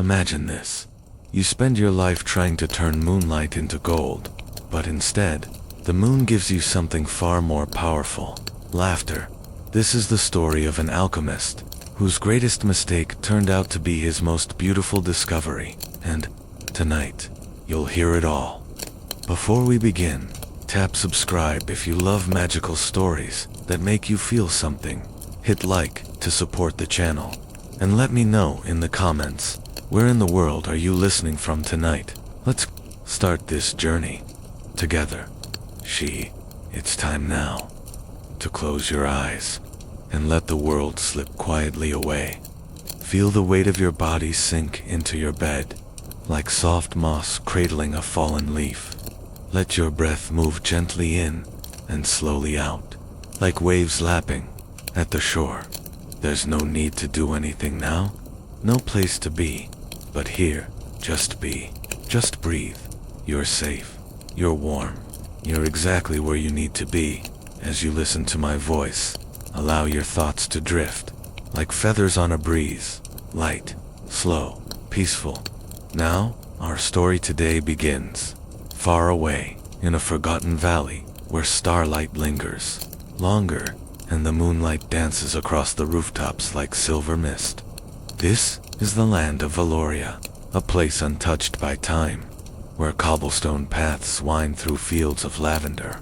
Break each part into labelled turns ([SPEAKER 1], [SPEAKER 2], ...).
[SPEAKER 1] Imagine this. You spend your life trying to turn moonlight into gold, but instead, the moon gives you something far more powerful: laughter. This is the story of an alchemist, whose greatest mistake turned out to be his most beautiful discovery, and tonight, you'll hear it all. Before we begin, tap subscribe if you love magical stories that make you feel something. Hit like to support the channel, and let me know in the comments, where in the world are you listening from tonight? Let's start this journey together. It's time now to close your eyes and let the world slip quietly away. Feel the weight of your body sink into your bed, like soft moss cradling a fallen leaf. Let your breath move gently in and slowly out, like waves lapping at the shore. There's no need to do anything now, no place to be, but here, just be, just breathe. You're safe, you're warm, you're exactly where you need to be. As you listen to my voice, allow your thoughts to drift, like feathers on a breeze, light, slow, peaceful. Now, our story today begins, far away, in a forgotten valley, where starlight lingers, longer, and the moonlight dances across the rooftops like silver mist. This is the land of Valoria, a place untouched by time, where cobblestone paths wind through fields of lavender,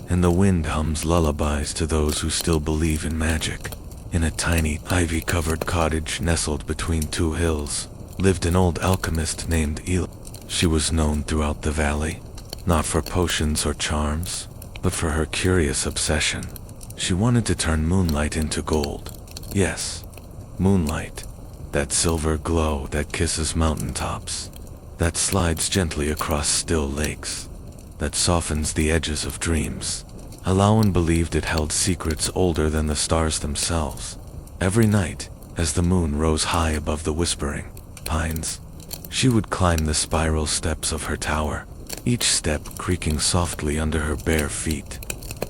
[SPEAKER 1] and the wind hums lullabies to those who still believe in magic. In a tiny, ivy-covered cottage nestled between two hills, lived an old alchemist named El. She was known throughout the valley, not for potions or charms, but for her curious obsession. She wanted to turn moonlight into gold. Yes, moonlight. That silver glow that kisses mountaintops, that slides gently across still lakes, that softens the edges of dreams. Alawan believed it held secrets older than the stars themselves. Every night, as the moon rose high above the whispering pines, she would climb the spiral steps of her tower, each step creaking softly under her bare feet.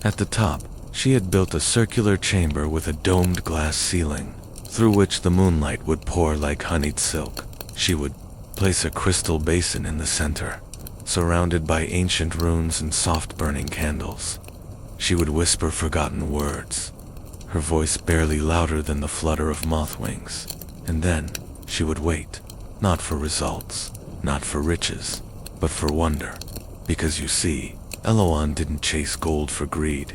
[SPEAKER 1] At the top, she had built a circular chamber with a domed glass ceiling, through which the moonlight would pour like honeyed silk. She would place a crystal basin in the center, surrounded by ancient runes and soft burning candles. She would whisper forgotten words, her voice barely louder than the flutter of moth wings. And then she would wait, not for results, not for riches, but for wonder. Because you see, Alawan didn't chase gold for greed.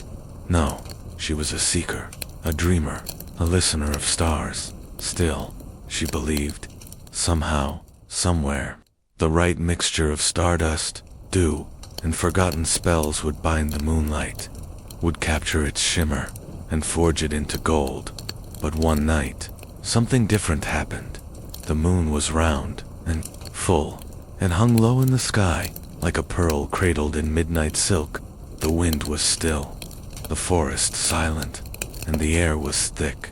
[SPEAKER 1] No, she was a seeker, a dreamer, a listener of stars. Still, she believed, somehow, somewhere, the right mixture of stardust, dew, and forgotten spells would bind the moonlight, would capture its shimmer, and forge it into gold. But one night, something different happened. The moon was round, and full, and hung low in the sky, like a pearl cradled in midnight silk. The wind was still, the forest silent, and the air was thick,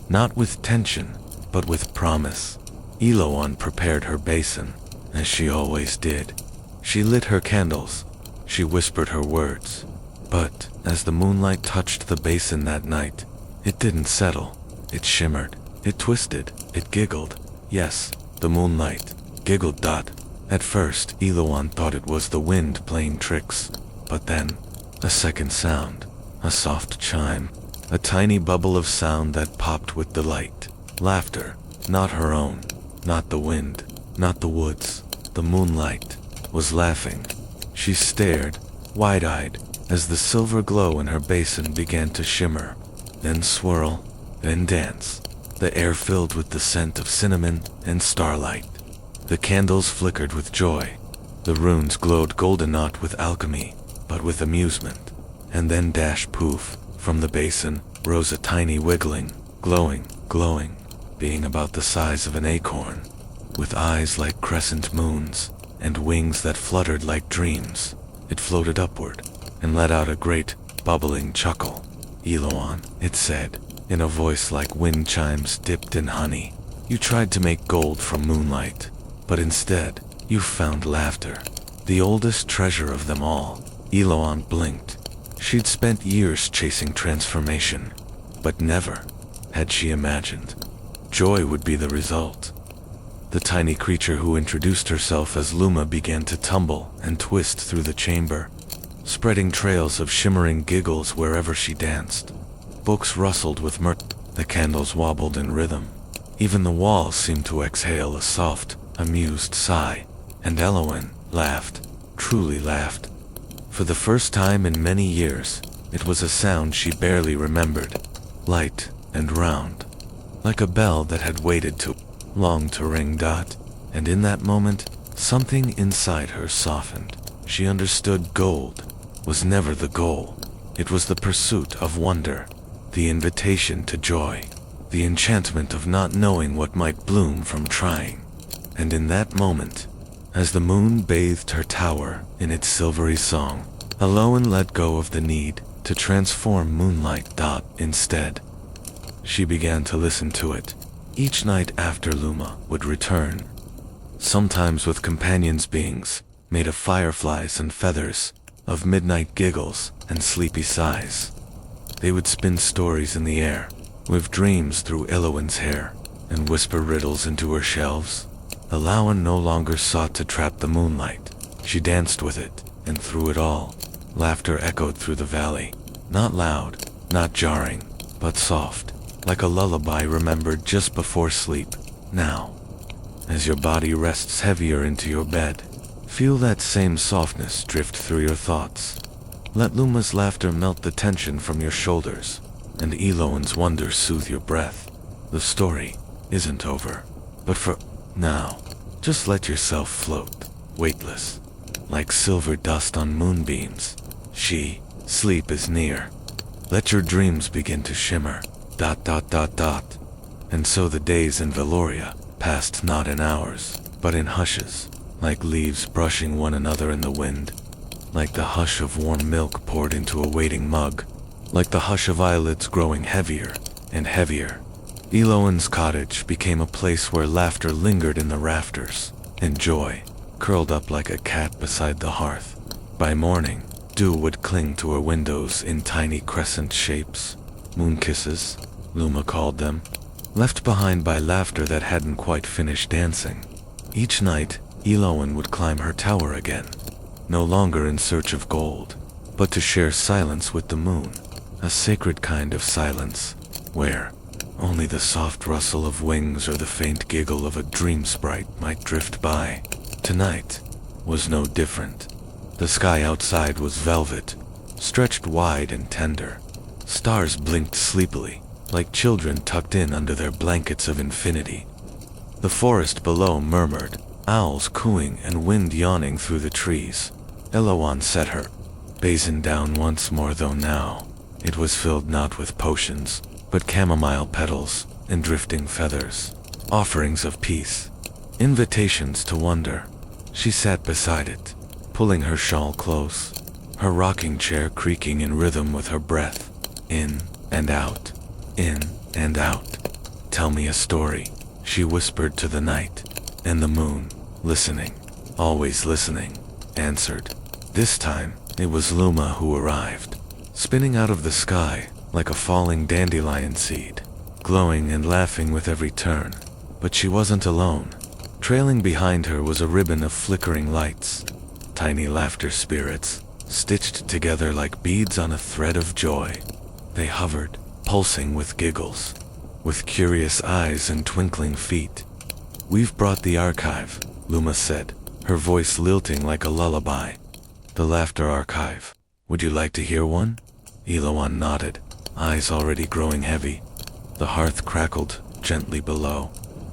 [SPEAKER 1] not with tension, but with promise. Eloan prepared her basin, as she always did. She lit her candles, she whispered her words. But as the moonlight touched the basin that night, it didn't settle. It shimmered, it twisted, it giggled. Yes, the moonlight giggled. At first, Eloan thought it was the wind playing tricks, but then, a second sound, a soft chime, a tiny bubble of sound that popped with delight. Laughter, not her own, not the wind, not the woods. The moonlight was laughing. She stared, wide-eyed, as the silver glow in her basin began to shimmer, then swirl, then dance. The air filled with the scent of cinnamon and starlight. The candles flickered with joy. The runes glowed golden not with alchemy, but with amusement. And then dash poof, from the basin rose a tiny wiggling, glowing, being about the size of an acorn, with eyes like crescent moons, and wings that fluttered like dreams. It floated upward, and let out a great, bubbling chuckle. Eloan, it said, in a voice like wind chimes dipped in honey. You tried to make gold from moonlight, but instead, you found laughter, the oldest treasure of them all. Eloan blinked. She'd spent years chasing transformation, but never had she imagined joy would be the result. The tiny creature who introduced herself as Luma began to tumble and twist through the chamber, spreading trails of shimmering giggles wherever she danced. Books rustled with murmur, the candles wobbled in rhythm. Even the walls seemed to exhale a soft, amused sigh, and Elowen laughed, truly laughed. For the first time in many years, it was a sound she barely remembered, light and round, like a bell that had waited too long to ring. And in that moment, something inside her softened. She understood gold was never the goal. It was the pursuit of wonder, the invitation to joy, the enchantment of not knowing what might bloom from trying. And in that moment, as the moon bathed her tower in its silvery song, Elowen let go of the need to transform Moonlight. Instead, she began to listen to it, each night after Luma would return, sometimes with companions beings made of fireflies and feathers, of midnight giggles and sleepy sighs. They would spin stories in the air, weave dreams through Elowen's hair, and whisper riddles into her shelves. Elowen no longer sought to trap the moonlight. She danced with it, and through it all, laughter echoed through the valley, not loud, not jarring, but soft, like a lullaby remembered just before sleep. Now, as your body rests heavier into your bed, feel that same softness drift through your thoughts. Let Luma's laughter melt the tension from your shoulders, and Elowen's wonder soothe your breath. The story isn't over, but for now, just let yourself float, weightless, like silver dust on moonbeams. Sleep is near. Let your dreams begin to shimmer. And so the days in Veloria passed not in hours, but in hushes, like leaves brushing one another in the wind, like the hush of warm milk poured into a waiting mug, like the hush of eyelids growing heavier and heavier. Elowen's cottage became a place where laughter lingered in the rafters, and joy curled up like a cat beside the hearth. By morning, dew would cling to her windows in tiny crescent shapes, moon kisses, Luma called them, left behind by laughter that hadn't quite finished dancing. Each night, Elowen would climb her tower again, no longer in search of gold, but to share silence with the moon, a sacred kind of silence, where only the soft rustle of wings or the faint giggle of a dream sprite might drift by. Tonight was no different. The sky outside was velvet, stretched wide and tender. Stars blinked sleepily, like children tucked in under their blankets of infinity. The forest below murmured, owls cooing and wind yawning through the trees. Elowen set her basin down once more, though now it was filled not with potions, but chamomile petals and drifting feathers, offerings of peace, invitations to wonder. She sat beside it, pulling her shawl close, her rocking chair creaking in rhythm with her breath, in and out, in and out. Tell me a story, she whispered to the night, and the moon, listening, always listening, answered. This time, it was Luma who arrived, spinning out of the sky like a falling dandelion seed, glowing and laughing with every turn. But she wasn't alone. Trailing behind her was a ribbon of flickering lights, tiny laughter spirits, stitched together like beads on a thread of joy. They hovered, pulsing with giggles, with curious eyes and twinkling feet. We've brought the archive, Luma said, her voice lilting like a lullaby. The laughter archive. Would you like to hear one? Elowen nodded, eyes already growing heavy. The hearth crackled gently below.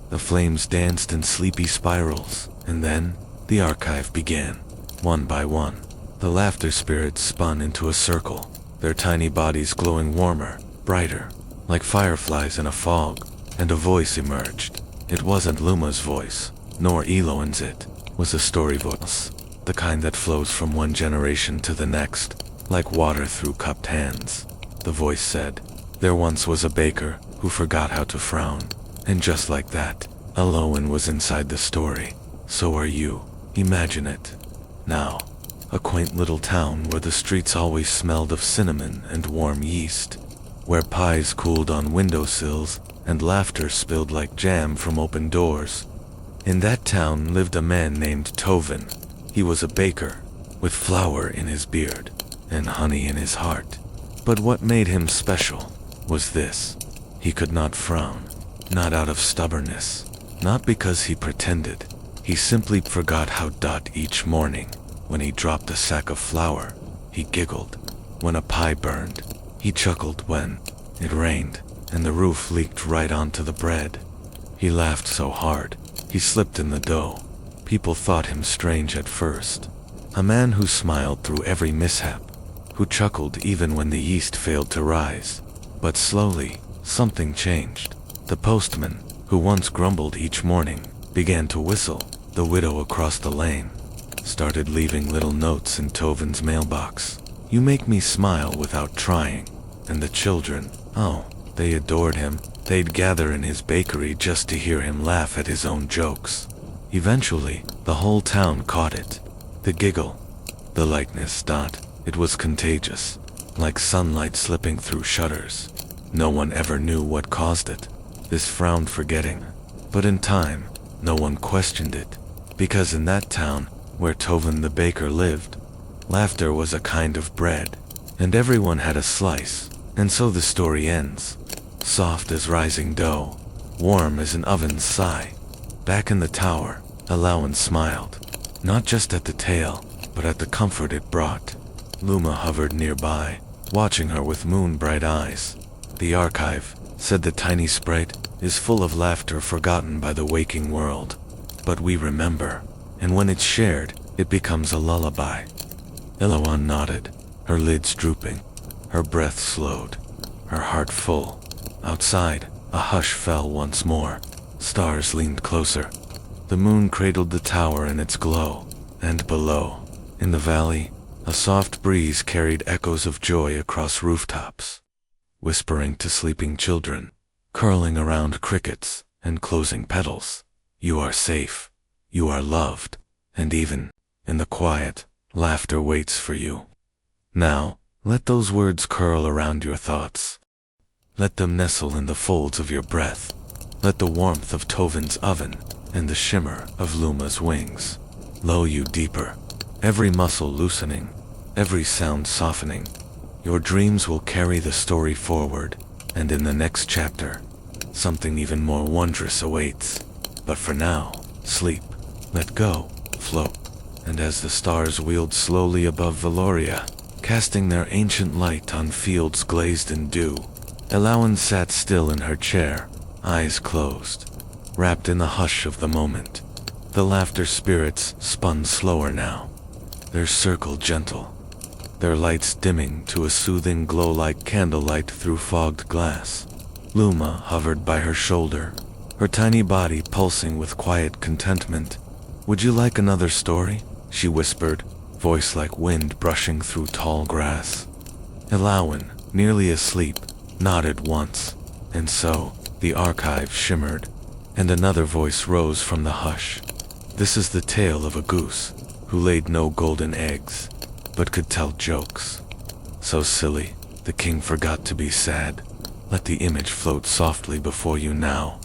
[SPEAKER 1] The flames danced in sleepy spirals, and then the archive began. One by one, the laughter spirits spun into a circle, their tiny bodies glowing warmer, brighter, like fireflies in a fog, and a voice emerged. It wasn't Luma's voice, nor Elowen's. It was a story voice, the kind that flows from one generation to the next, like water through cupped hands. The voice said, there once was a baker who forgot how to frown, and just like that, Elowen was inside the story. So are you. Imagine it. Now, a quaint little town where the streets always smelled of cinnamon and warm yeast, where pies cooled on windowsills and laughter spilled like jam from open doors. In that town lived a man named Tovin. He was a baker, with flour in his beard and honey in his heart. But what made him special was this: he could not frown, not out of stubbornness, not because he pretended. He simply forgot how. Each morning, when he dropped a sack of flour, he giggled. When a pie burned, he chuckled. When it rained and the roof leaked right onto the bread, he laughed so hard he slipped in the dough. People thought him strange at first, a man who smiled through every mishap, who chuckled even when the yeast failed to rise. But slowly, something changed. The postman, who once grumbled each morning, began to whistle. The widow across the lane started leaving little notes in Tovin's mailbox. "You make me smile without trying." And the children, oh, they adored him. They'd gather in his bakery just to hear him laugh at his own jokes. Eventually, the whole town caught it. The giggle, the lightness. It was contagious, like sunlight slipping through shutters. No one ever knew what caused it. This frowned forgetting. But in time, no one questioned it, because in that town, where Tovin the baker lived, laughter was a kind of bread, and everyone had a slice. And so the story ends. Soft as rising dough, warm as an oven's sigh. Back in the tower, Alawan smiled, not just at the tale, but at the comfort it brought. Luma hovered nearby, watching her with moon-bright eyes. "The archive," said the tiny sprite, "is full of laughter forgotten by the waking world. But we remember, and when it's shared, it becomes a lullaby." Alawan nodded, her lids drooping, her breath slowed, her heart full. Outside, a hush fell once more. Stars leaned closer. The moon cradled the tower in its glow, and below, in the valley, a soft breeze carried echoes of joy across rooftops, whispering to sleeping children, curling around crickets and closing petals. "You are safe, you are loved, and even in the quiet, laughter waits for you." Now, let those words curl around your thoughts. Let them nestle in the folds of your breath. Let the warmth of Tovin's oven and the shimmer of Luma's wings lull you deeper, every muscle loosening, every sound softening. Your dreams will carry the story forward, and in the next chapter, something even more wondrous awaits. But for now, sleep, let go, float. And as the stars wheeled slowly above Valoria, casting their ancient light on fields glazed in dew, Alawan sat still in her chair, eyes closed, wrapped in the hush of the moment. The laughter spirits spun slower now, their circle gentle, their lights dimming to a soothing glow like candlelight through fogged glass. Luma hovered by her shoulder, her tiny body pulsing with quiet contentment. "Would you like another story?" she whispered, voice like wind brushing through tall grass. Alawan, nearly asleep, nodded once, and so the archive shimmered, and another voice rose from the hush. "This is the tale of a goose who laid no golden eggs, but could tell jokes. So silly, the king forgot to be sad. Let the image float softly before you now.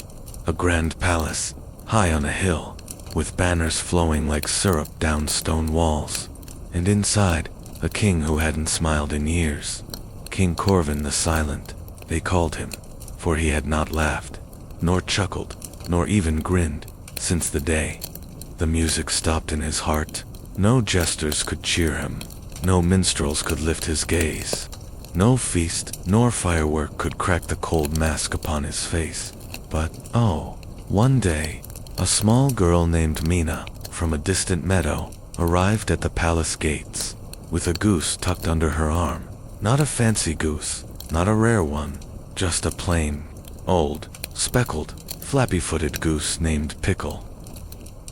[SPEAKER 1] A grand palace, high on a hill, with banners flowing like syrup down stone walls. And inside, a king who hadn't smiled in years. King Corvin the Silent, they called him, for he had not laughed, nor chuckled, nor even grinned, since the day the music stopped in his heart. No jesters could cheer him, no minstrels could lift his gaze. No feast nor firework could crack the cold mask upon his face. But, oh, one day, a small girl named Mina, from a distant meadow, arrived at the palace gates, with a goose tucked under her arm. Not a fancy goose, not a rare one, just a plain, old, speckled, flappy-footed goose named Pickle.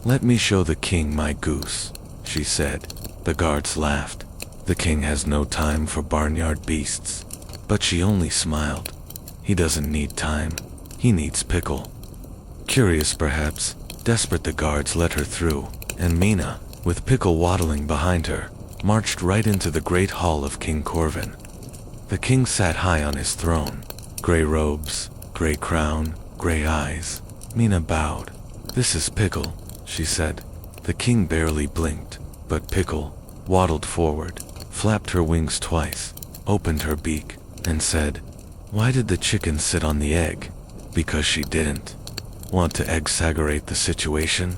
[SPEAKER 1] "Let me show the king my goose," she said. The guards laughed. The king has no time for barnyard beasts. But she only smiled. He doesn't need time, he needs Pickle. Curious perhaps, desperate, the guards let her through, and Mina, with Pickle waddling behind her, marched right into the great hall of King Corvin. The king sat high on his throne, gray robes, gray crown, gray eyes. Mina bowed. "This is Pickle," she said. The king barely blinked, but Pickle waddled forward, flapped her wings twice, opened her beak, and said, "Why did the chicken sit on the egg?" "Because she didn't want to exaggerate the situation."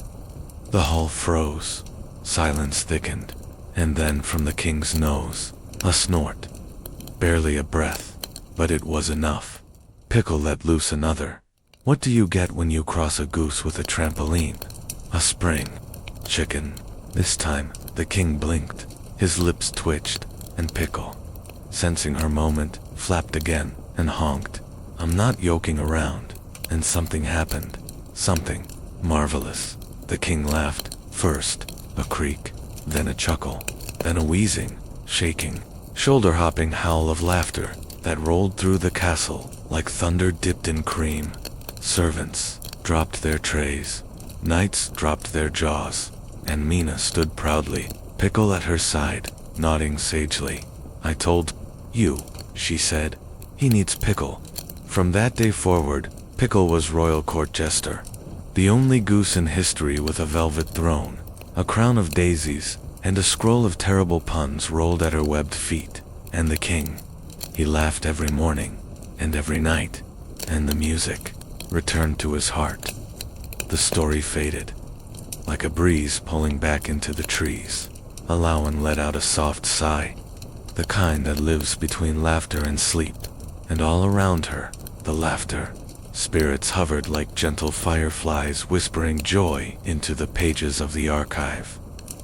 [SPEAKER 1] The hall froze. Silence thickened, and then from the king's nose, a snort. Barely a breath, but it was enough. Pickle let loose another. "What do you get when you cross a goose with a trampoline?" "A spring." "Chicken." This time, the king blinked. His lips twitched, and Pickle, sensing her moment, flapped again and honked. "I'm not joking around." And something happened. Something marvelous. The king laughed. First, a creak, then a chuckle, then a wheezing, shaking, shoulder-hopping howl of laughter that rolled through the castle like thunder dipped in cream. Servants dropped their trays. Knights dropped their jaws. And Mina stood proudly, Pickle at her side, nodding sagely. "I told you," she said. "He needs Pickle." From that day forward, Pickle was royal court jester. The only goose in history with a velvet throne, a crown of daisies, and a scroll of terrible puns rolled at her webbed feet. And the king, he laughed every morning, and every night, and the music returned to his heart. The story faded, like a breeze pulling back into the trees. Alawan let out a soft sigh, the kind that lives between laughter and sleep, and all around her, the laughter. Spirits hovered like gentle fireflies whispering joy into the pages of the archive,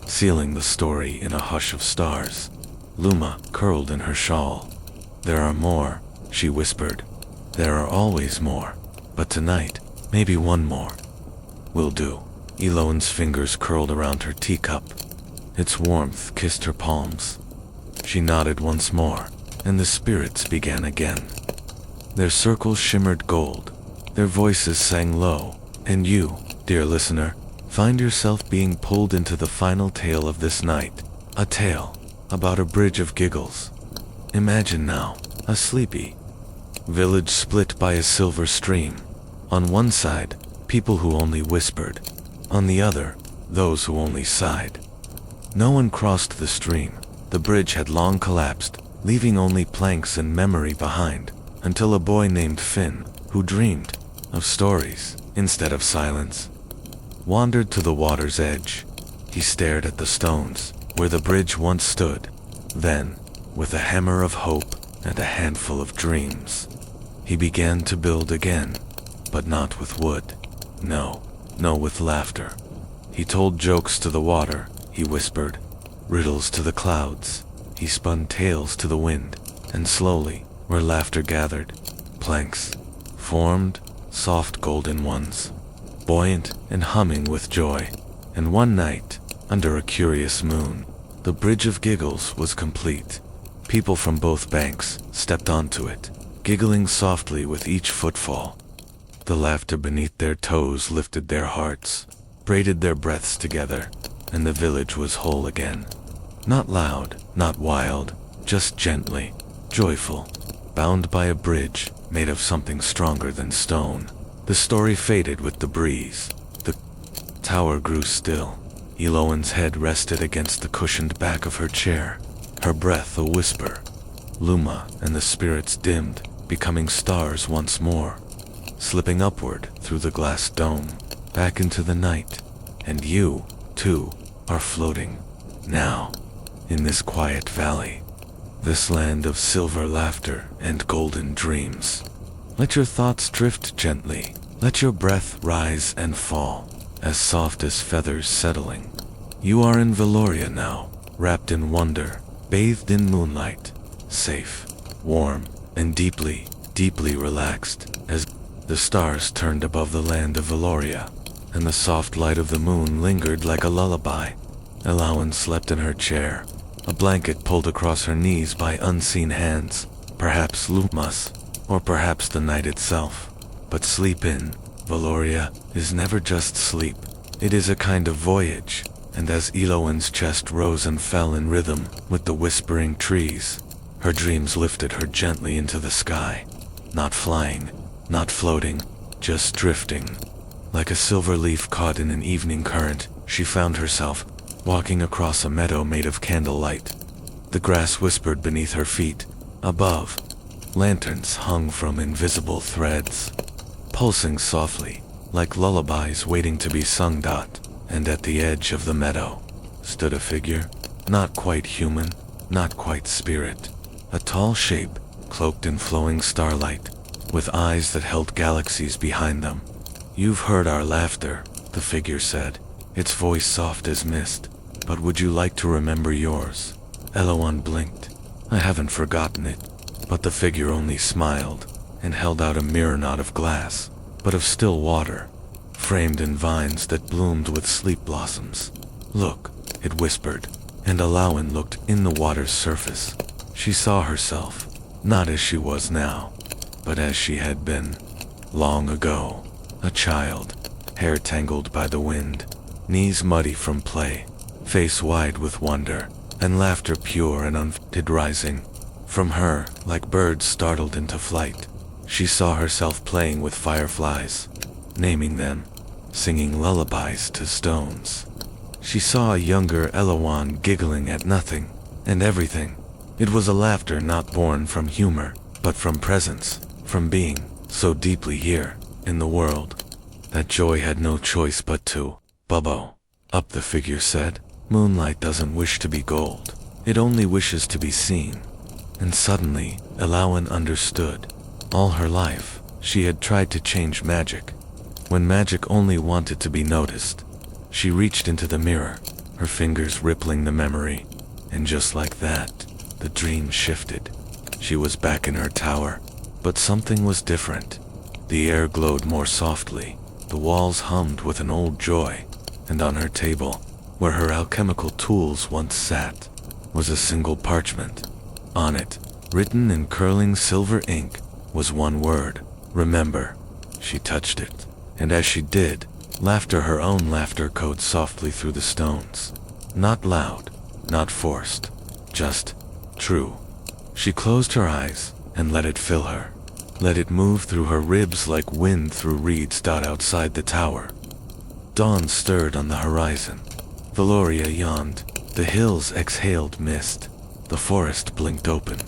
[SPEAKER 1] sealing the story in a hush of stars. Luma curled in her shawl. "There are more," she whispered. "There are always more, but tonight, maybe one more will do." Eloan's fingers curled around her teacup. Its warmth kissed her palms. She nodded once more, and the spirits began again. Their circles shimmered gold. Their voices sang low, and you, dear listener, find yourself being pulled into the final tale of this night. A tale about a bridge of giggles. Imagine now, a sleepy village split by a silver stream. On one side, people who only whispered. On the other, those who only sighed. No one crossed the stream. The bridge had long collapsed, leaving only planks and memory behind, until a boy named Finn, who dreamed of stories instead of silence, wandered to the water's edge. He stared at the stones where the bridge once stood. Then, with a hammer of hope and a handful of dreams, he began to build again, but not with wood. No, with laughter. He told jokes to the water, he whispered, riddles to the clouds. He spun tales to the wind, and slowly, where laughter gathered, planks formed, soft golden ones, buoyant and humming with joy. And one night, under a curious moon, the bridge of giggles was complete. People from both banks stepped onto it, giggling softly with each footfall. The laughter beneath their toes lifted their hearts, braided their breaths together, and the village was whole again. Not loud, not wild, just gently, joyful, bound by a bridge made of something stronger than stone. The story faded with the breeze. The tower grew still. Eloan's head rested against the cushioned back of her chair, her breath a whisper. Luma and the spirits dimmed, becoming stars once more, slipping upward through the glass dome, back into the night. And you, too, are floating, now, in this quiet valley, this land of silver laughter and golden dreams. Let your thoughts drift gently. Let your breath rise and fall, as soft as feathers settling. You are in Valoria now, wrapped in wonder, bathed in moonlight, safe, warm, and deeply, deeply relaxed, as the stars turned above the land of Valoria, and the soft light of the moon lingered like a lullaby. Alawan slept in her chair, a blanket pulled across her knees by unseen hands, perhaps Luma's, or perhaps the night itself. But sleep in Valoria is never just sleep. It is a kind of voyage, and as Eloan's chest rose and fell in rhythm with the whispering trees, her dreams lifted her gently into the sky, not flying, not floating, just drifting, Like a silver leaf caught in an evening current, she found herself walking across a meadow made of candlelight. The grass whispered beneath her feet. Above, lanterns hung from invisible threads, pulsing softly, like lullabies waiting to be sung. And at the edge of the meadow stood a figure, not quite human, not quite spirit. A tall shape, cloaked in flowing starlight, with eyes that held galaxies behind them. "You've heard our laughter," the figure said, its voice soft as mist. "But would you like to remember yours?" Eloan blinked. "I haven't forgotten it." But the figure only smiled and held out a mirror, not of glass, but of still water, framed in vines that bloomed with sleep blossoms. "Look," it whispered, and Eloan looked in the water's surface. She saw herself, not as she was now, but as she had been long ago. A child, hair tangled by the wind, knees muddy from play, face wide with wonder, and laughter pure and unfettered rising from her like birds startled into flight. She saw herself playing with fireflies, naming them, singing lullabies to stones. She saw a younger Eloan giggling at nothing and everything. It was a laughter not born from humor, but from presence, from being so deeply here in the world. That joy had no choice but to bubble up, the figure said. "Moonlight doesn't wish to be gold. It only wishes to be seen." And suddenly, Eloan understood. All her life, she had tried to change magic, when magic only wanted to be noticed. She reached into the mirror, her fingers rippling the memory, and just like that, the dream shifted. She was back in her tower, but something was different. The air glowed more softly, the walls hummed with an old joy, and on her table, where her alchemical tools once sat, was a single parchment. On it, written in curling silver ink, was one word: remember. She touched it, and as she did, laughter, her own laughter, echoed softly through the stones. Not loud, not forced, just true. She closed her eyes and let it fill her. Let it move through her ribs like wind through reeds. Outside the tower, dawn stirred on the horizon. Valoria yawned. The hills exhaled mist. The forest blinked open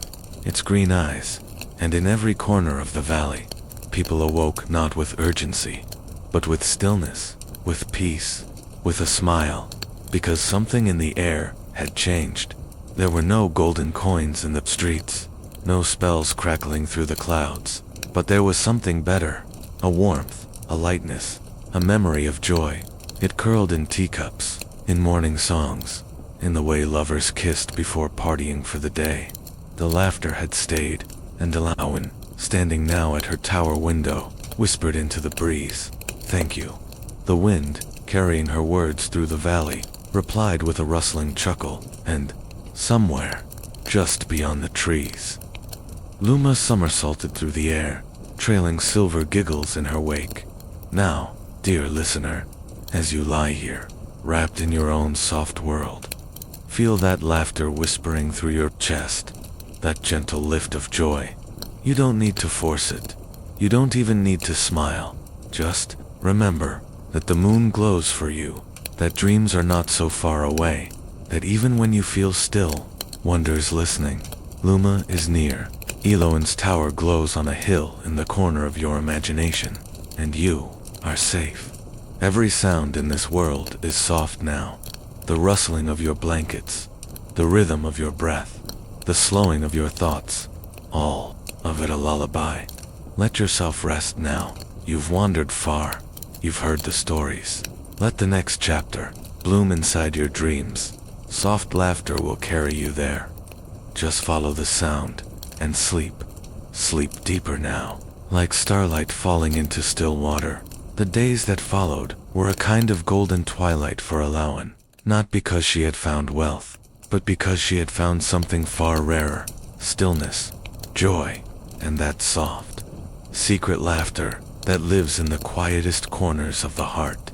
[SPEAKER 1] its green eyes, and in every corner of the valley, people awoke not with urgency, but with stillness, with peace, with a smile, because something in the air had changed. There were no golden coins in the streets, no spells crackling through the clouds, but there was something better, a warmth, a lightness, a memory of joy. It curled in teacups, in morning songs, in the way lovers kissed before partying for the day. The laughter had stayed, and Eloan, standing now at her tower window, whispered into the breeze, "Thank you." The wind, carrying her words through the valley, replied with a rustling chuckle, and somewhere, just beyond the trees, Luma somersaulted through the air, trailing silver giggles in her wake. Now, dear listener, as you lie here, wrapped in your own soft world, feel that laughter whispering through your chest, that gentle lift of joy. You don't need to force it. You don't even need to smile. Just remember that the moon glows for you, that dreams are not so far away, that even when you feel still, wonder is listening. Luma is near. Eloan's tower glows on a hill in the corner of your imagination, and you are safe. Every sound in this world is soft now. The rustling of your blankets, the rhythm of your breath, the slowing of your thoughts, all of it a lullaby. Let yourself rest now. You've wandered far. You've heard the stories. Let the next chapter bloom inside your dreams. Soft laughter will carry you there. Just follow the sound and sleep. Sleep deeper now, like starlight falling into still water. The days that followed were a kind of golden twilight for Eloan, not because she had found wealth, but because she had found something far rarer: stillness, joy, and that soft, secret laughter that lives in the quietest corners of the heart.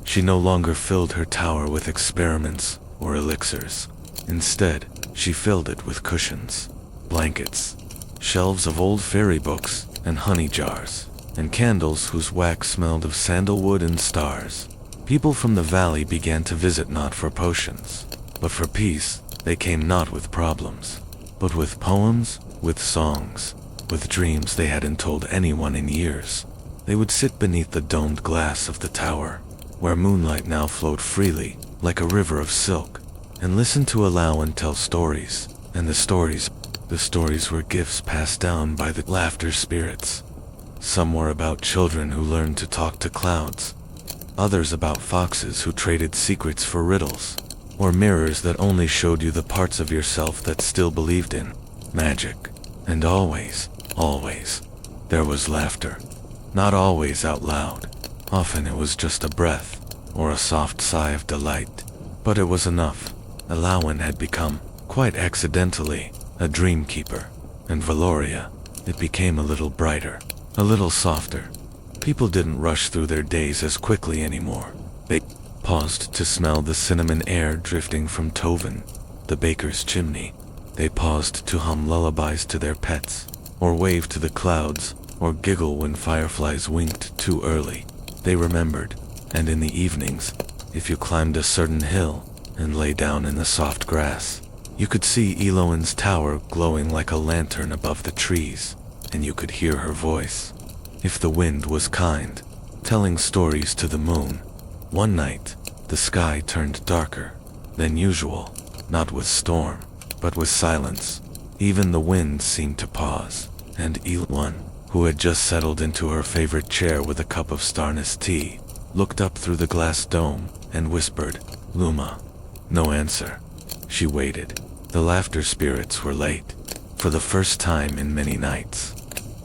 [SPEAKER 1] She no longer filled her tower with experiments or elixirs. Instead, she filled it with cushions, blankets, shelves of old fairy books, and honey jars. and candles whose wax smelled of sandalwood and stars. People from the valley began to visit not for potions, but for peace. They came not with problems, but with poems, with songs, with dreams they hadn't told anyone in years. They would sit beneath the domed glass of the tower, where moonlight now flowed freely, like a river of silk, and listen to allow and tell stories. And the stories were gifts passed down by the laughter spirits. Some were about children who learned to talk to clouds, others about foxes who traded secrets for riddles, or mirrors that only showed you the parts of yourself that still believed in magic. And always, there was laughter. Not always out loud. Often it was just a breath, or a soft sigh of delight. But it was enough. Alawan had become, quite accidentally, a dream keeper. And Valoria, it became a little brighter, a little softer. People didn't rush through their days as quickly anymore. They paused to smell the cinnamon air drifting from Tovin, the baker's chimney. They paused to hum lullabies to their pets, or wave to the clouds, or giggle when fireflies winked too early. They remembered, and in the evenings, if you climbed a certain hill and lay down in the soft grass, you could see Eloin's tower glowing like a lantern above the trees, and you could hear her voice. If the wind was kind, telling stories to the moon. One night, the sky turned darker than usual, not with storm, but with silence. Even the wind seemed to pause, and Eloin, who had just settled into her favorite chair with a cup of Starness tea, looked up through the glass dome and whispered, "Luma." No answer. She waited. The laughter spirits were late, for the first time in many nights.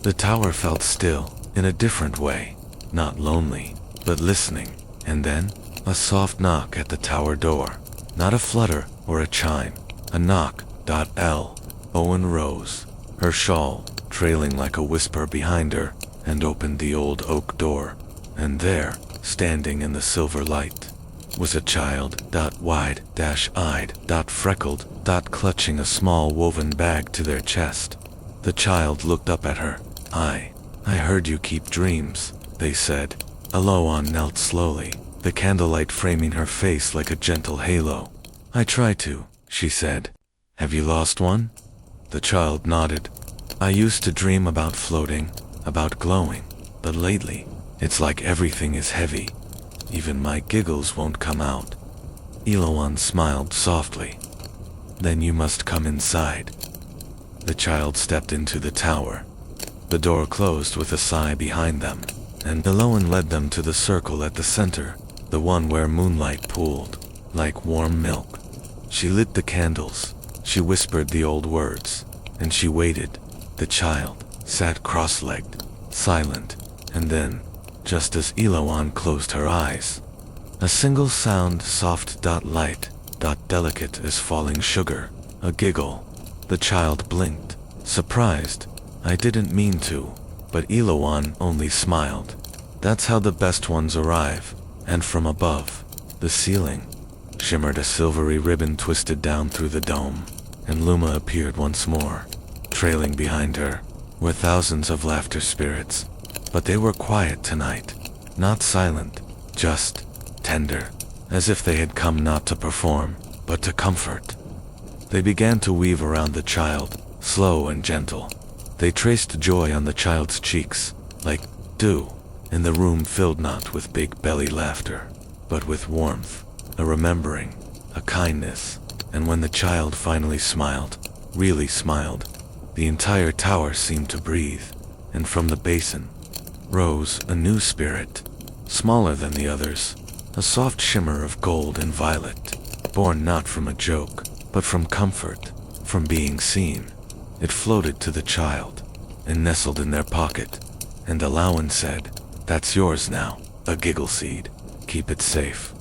[SPEAKER 1] The tower felt still, in a different way, not lonely, but listening. And then, a soft knock at the tower door. Not a flutter or a chime, a knock. Owen rose, her shawl trailing like a whisper behind her, and opened the old oak door. And there, standing in the silver light, was a child, wide-eyed, freckled, clutching a small woven bag to their chest. The child looked up at her. I heard you keep dreams," they said. Eloan knelt slowly, the candlelight framing her face like a gentle halo. "I try to," she said. "Have you lost one?" The child nodded. "I used to dream about floating, about glowing, but lately, it's like everything is heavy. Even my giggles won't come out." Eloan smiled softly. "Then you must come inside." The child stepped into the tower. The door closed with a sigh behind them, and Eloan led them to the circle at the center, the one where moonlight pooled, like warm milk. She lit the candles, she whispered the old words, and she waited. The child sat cross-legged, silent, and then, just as Eloan closed her eyes, a single sound, soft, light, delicate as falling sugar, a giggle. The child blinked, surprised. "I didn't mean to," but Eloan only smiled. That's how the best ones arrive. And from above, the ceiling, shimmered a silvery ribbon twisted down through the dome, and Luma appeared once more. Trailing behind her were thousands of laughter spirits, but they were quiet tonight, not silent, just tender, as if they had come not to perform, but to comfort. They began to weave around the child, slow and gentle. They traced joy on the child's cheeks, like dew, and the room filled not with big belly laughter, but with warmth, a remembering, a kindness. And when the child finally smiled, really smiled, the entire tower seemed to breathe, and from the basin rose a new spirit, smaller than the others, a soft shimmer of gold and violet, born not from a joke, but from comfort, from being seen. It floated to the child, and nestled in their pocket, and Alawan said, "That's yours now, a giggle seed. Keep it safe."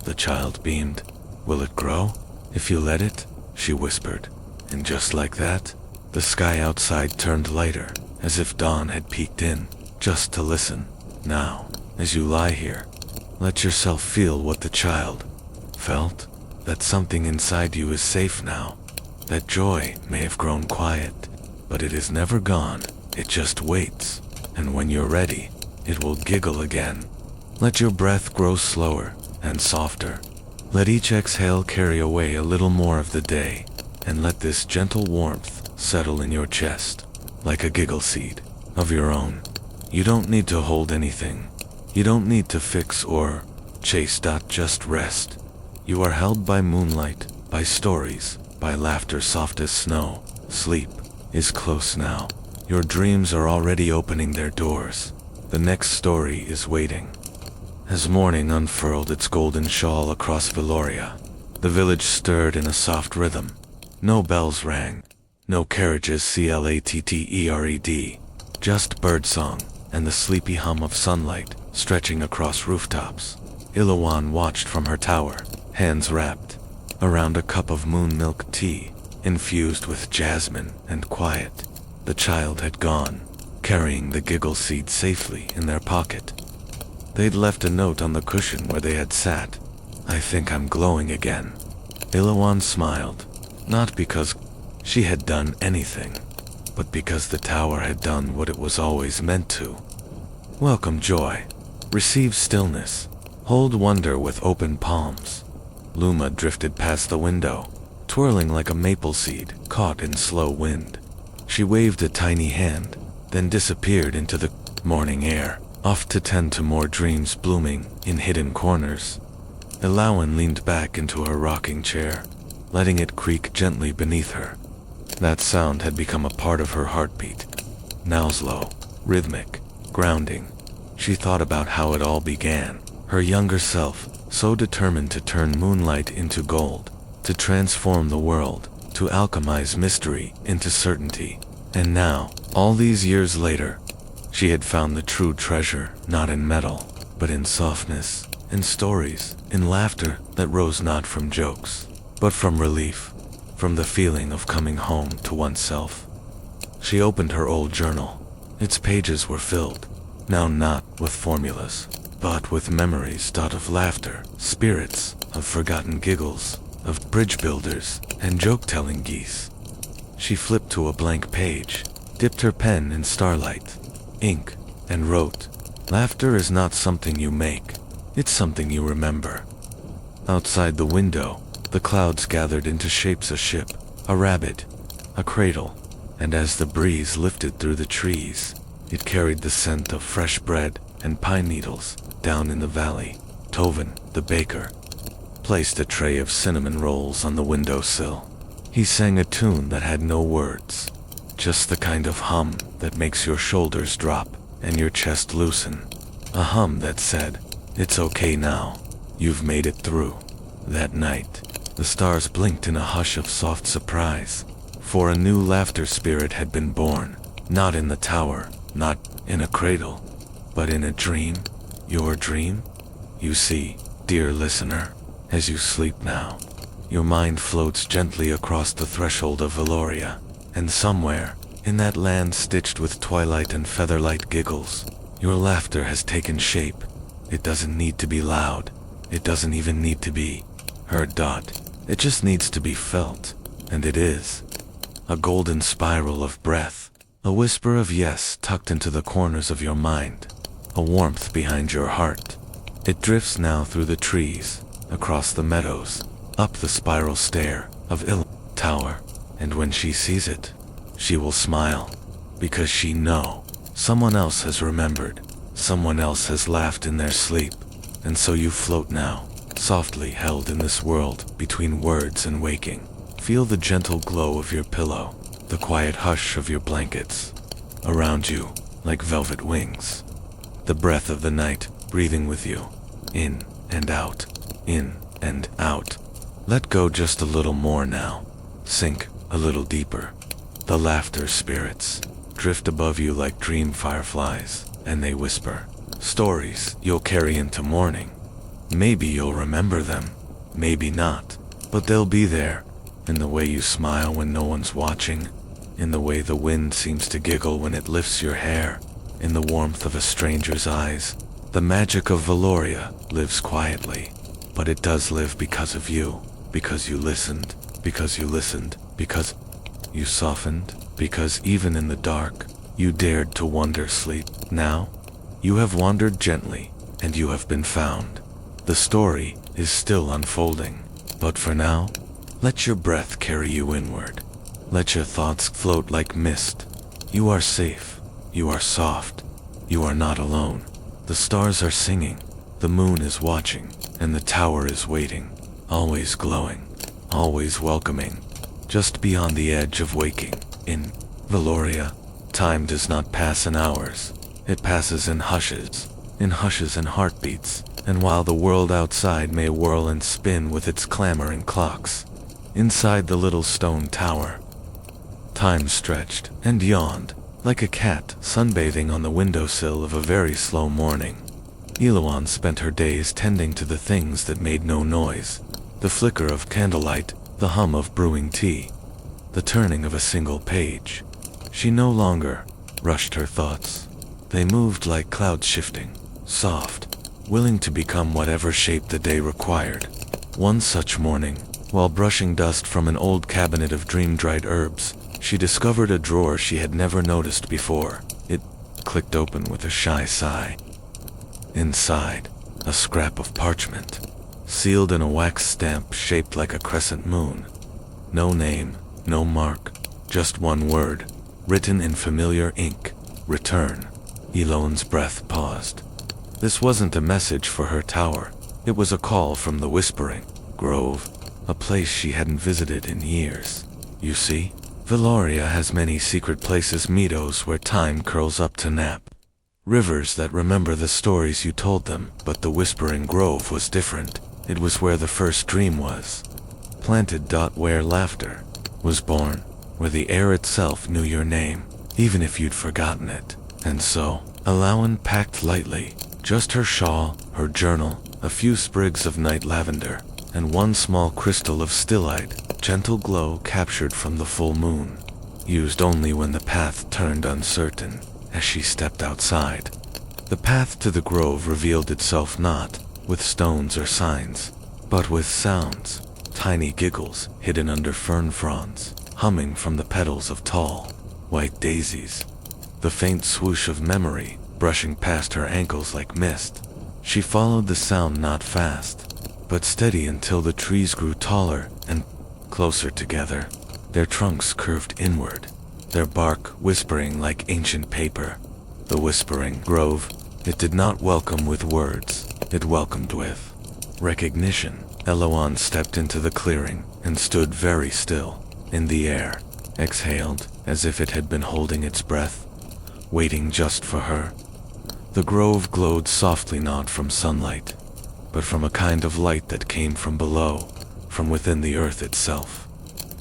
[SPEAKER 1] The child beamed. "Will it grow? If you let it?" she whispered. And just like that, the sky outside turned lighter, as if dawn had peeked in, just to listen. Now, as you lie here, let yourself feel what the child felt, that something inside you is safe now. That joy may have grown quiet, but it is never gone. It just waits. and when you're ready, it will giggle again. Let your breath grow slower and softer. Let each exhale carry away a little more of the day, and let this gentle warmth settle in your chest, like a giggle seed of your own. You don't need to hold anything. You don't need to fix or chase. Just rest. You are held by moonlight, by stories, by laughter soft as snow. Sleep is close now. Your dreams are already opening their doors. The next story is waiting. As morning unfurled its golden shawl across Valoria, the village stirred in a soft rhythm. No bells rang, no carriages clattered, just birdsong and the sleepy hum of sunlight stretching across rooftops. Ilawan watched from her tower, hands wrapped around a cup of moon milk tea, infused with jasmine and quiet. The child had gone, carrying the giggle seed safely in their pocket. They'd left a note on the cushion where they had sat. I think I'm glowing again. Ilawan smiled, not because she had done anything, but because the tower had done what it was always meant to. Welcome joy. Receive stillness. Hold wonder with open palms. Luma drifted past the window, twirling like a maple seed caught in slow wind. She waved a tiny hand, then disappeared into the morning air, off to tend to more dreams blooming in hidden corners. Ilawan leaned back into her rocking chair, letting it creak gently beneath her. That sound had become a part of her heartbeat. Now slow, rhythmic, grounding. She thought about how it all began. Her younger self, so determined to turn moonlight into gold, to transform the world, to alchemize mystery into certainty. And now, all these years later, she had found the true treasure, not in metal, but in softness, in stories, in laughter that rose not from jokes, but from relief, from the feeling of coming home to oneself. She opened her old journal. Its pages were filled, now not with formulas, but with memories of laughter, spirits, of forgotten giggles, of bridge builders and joke-telling geese. She flipped to a blank page, dipped her pen in starlight, ink, and wrote, "Laughter is not something you make, it's something you remember." Outside the window, the clouds gathered into shapes: a ship, a rabbit, a cradle, and as the breeze lifted through the trees, it carried the scent of fresh bread and pine needles. Down in the valley, Tovin, the baker, placed a tray of cinnamon rolls on the windowsill. He sang a tune that had no words, just the kind of hum that makes your shoulders drop and your chest loosen. A hum that said, "It's okay now, you've made it through." That night, the stars blinked in a hush of soft surprise, for a new laughter spirit had been born, not in the tower, not in a cradle, but in a dream. Your dream? You see, dear listener, as you sleep now, your mind floats gently across the threshold of Valoria, and somewhere, in that land stitched with twilight and featherlight giggles, your laughter has taken shape. It doesn't need to be loud. It doesn't even need to be heard. It just needs to be felt, and it is. A golden spiral of breath, a whisper of yes tucked into the corners of your mind, a warmth behind your heart. It drifts now through the trees, across the meadows, up the spiral stair of Tower, and when she sees it, she will smile, because she knows someone else has remembered, someone else has laughed in their sleep, and so you float now, softly held in this world between words and waking. Feel the gentle glow of your pillow, the quiet hush of your blankets, around you like velvet wings. The breath of the night breathing with you, in and out, in and out. Let go just a little more now. Sink a little deeper. The laughter spirits drift above you like dream fireflies, and they whisper stories you'll carry into morning. Maybe you'll remember them, maybe not, but they'll be there, in the way you smile when no one's watching, in the way the wind seems to giggle when it lifts your hair, in the warmth of a stranger's eyes. The magic of Valoria lives quietly, but it does live because of you, because you listened, because you softened, because even in the dark, You dared to wander sleep. Now, you have wandered gently, and you have been found. The story is still unfolding, but for now, let your breath carry you inward. Let your thoughts float like mist. You are safe. You are soft. You are not alone. The stars are singing. The moon is watching, and the tower is waiting, always glowing, always welcoming, just beyond the edge of waking. In Valoria, time does not pass in hours. It passes in hushes and heartbeats, and while the world outside may whirl and spin with its clamoring clocks, inside the little stone tower, time stretched and yawned like a cat sunbathing on the windowsill of a very slow morning. Eloan spent her days tending to the things that made no noise, the flicker of candlelight, the hum of brewing tea, the turning of a single page. She no longer rushed her thoughts. They moved like clouds shifting, soft, willing to become whatever shape the day required. One such morning, while brushing dust from an old cabinet of dream-dried herbs, she discovered a drawer she had never noticed before. It clicked open with a shy sigh. Inside, a scrap of parchment, sealed in a wax stamp shaped like a crescent moon. No name, no mark, just one word, written in familiar ink: return. Eloan's breath paused. This wasn't a message for her tower. It was a call from the Whispering Grove, a place she hadn't visited in years. You see, Valoria has many secret places, meadows where time curls up to nap, rivers that remember the stories you told them, but the Whispering Grove was different. It was where the first dream was planted. Where laughter was born, where the air itself knew your name, even if you'd forgotten it. And so, Eloan packed lightly, just her shawl, her journal, a few sprigs of night lavender, and one small crystal of stillite, gentle glow captured from the full moon, used only when the path turned uncertain. As she stepped outside, the path to the grove revealed itself not with stones or signs, but with sounds, tiny giggles hidden under fern fronds, humming from the petals of tall, white daisies, the faint swoosh of memory brushing past her ankles like mist. She followed the sound, not fast, but steady, until the trees grew taller and closer together, their trunks curved inward, their bark whispering like ancient paper. The Whispering Grove, it did not welcome with words, it welcomed with recognition. Eloan stepped into the clearing and stood very still. In the air, exhaled as if it had been holding its breath, waiting just for her. The grove glowed softly, not from sunlight, but from a kind of light that came from below, from within the earth itself.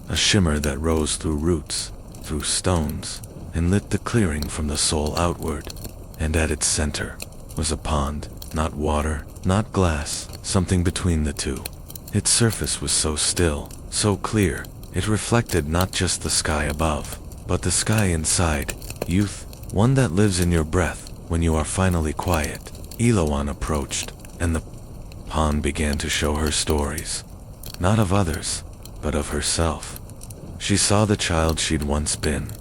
[SPEAKER 1] A shimmer that rose through roots, through stones, and lit the clearing from the soul outward. And at its center was a pond, not water, not glass, something between the two. Its surface was so still, so clear, it reflected not just the sky above, but the sky inside. Youth, one that lives in your breath when you are finally quiet. Eloan approached, and the pond began to show her stories, not of others, but of herself. She saw the child she'd once been,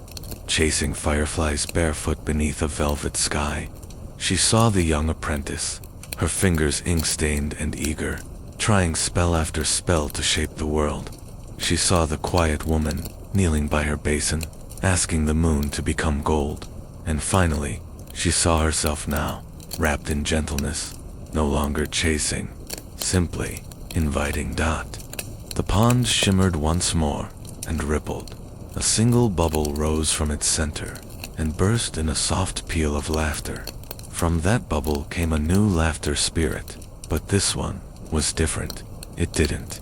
[SPEAKER 1] chasing fireflies barefoot beneath a velvet sky. She saw the young apprentice, her fingers ink-stained and eager, trying spell after spell to shape the world. She saw the quiet woman, kneeling by her basin, asking the moon to become gold. And finally, she saw herself now, wrapped in gentleness, no longer chasing, simply inviting. The pond shimmered once more and rippled. A single bubble rose from its center and burst in a soft peal of laughter. From that bubble came a new laughter spirit, but this one was different. It didn't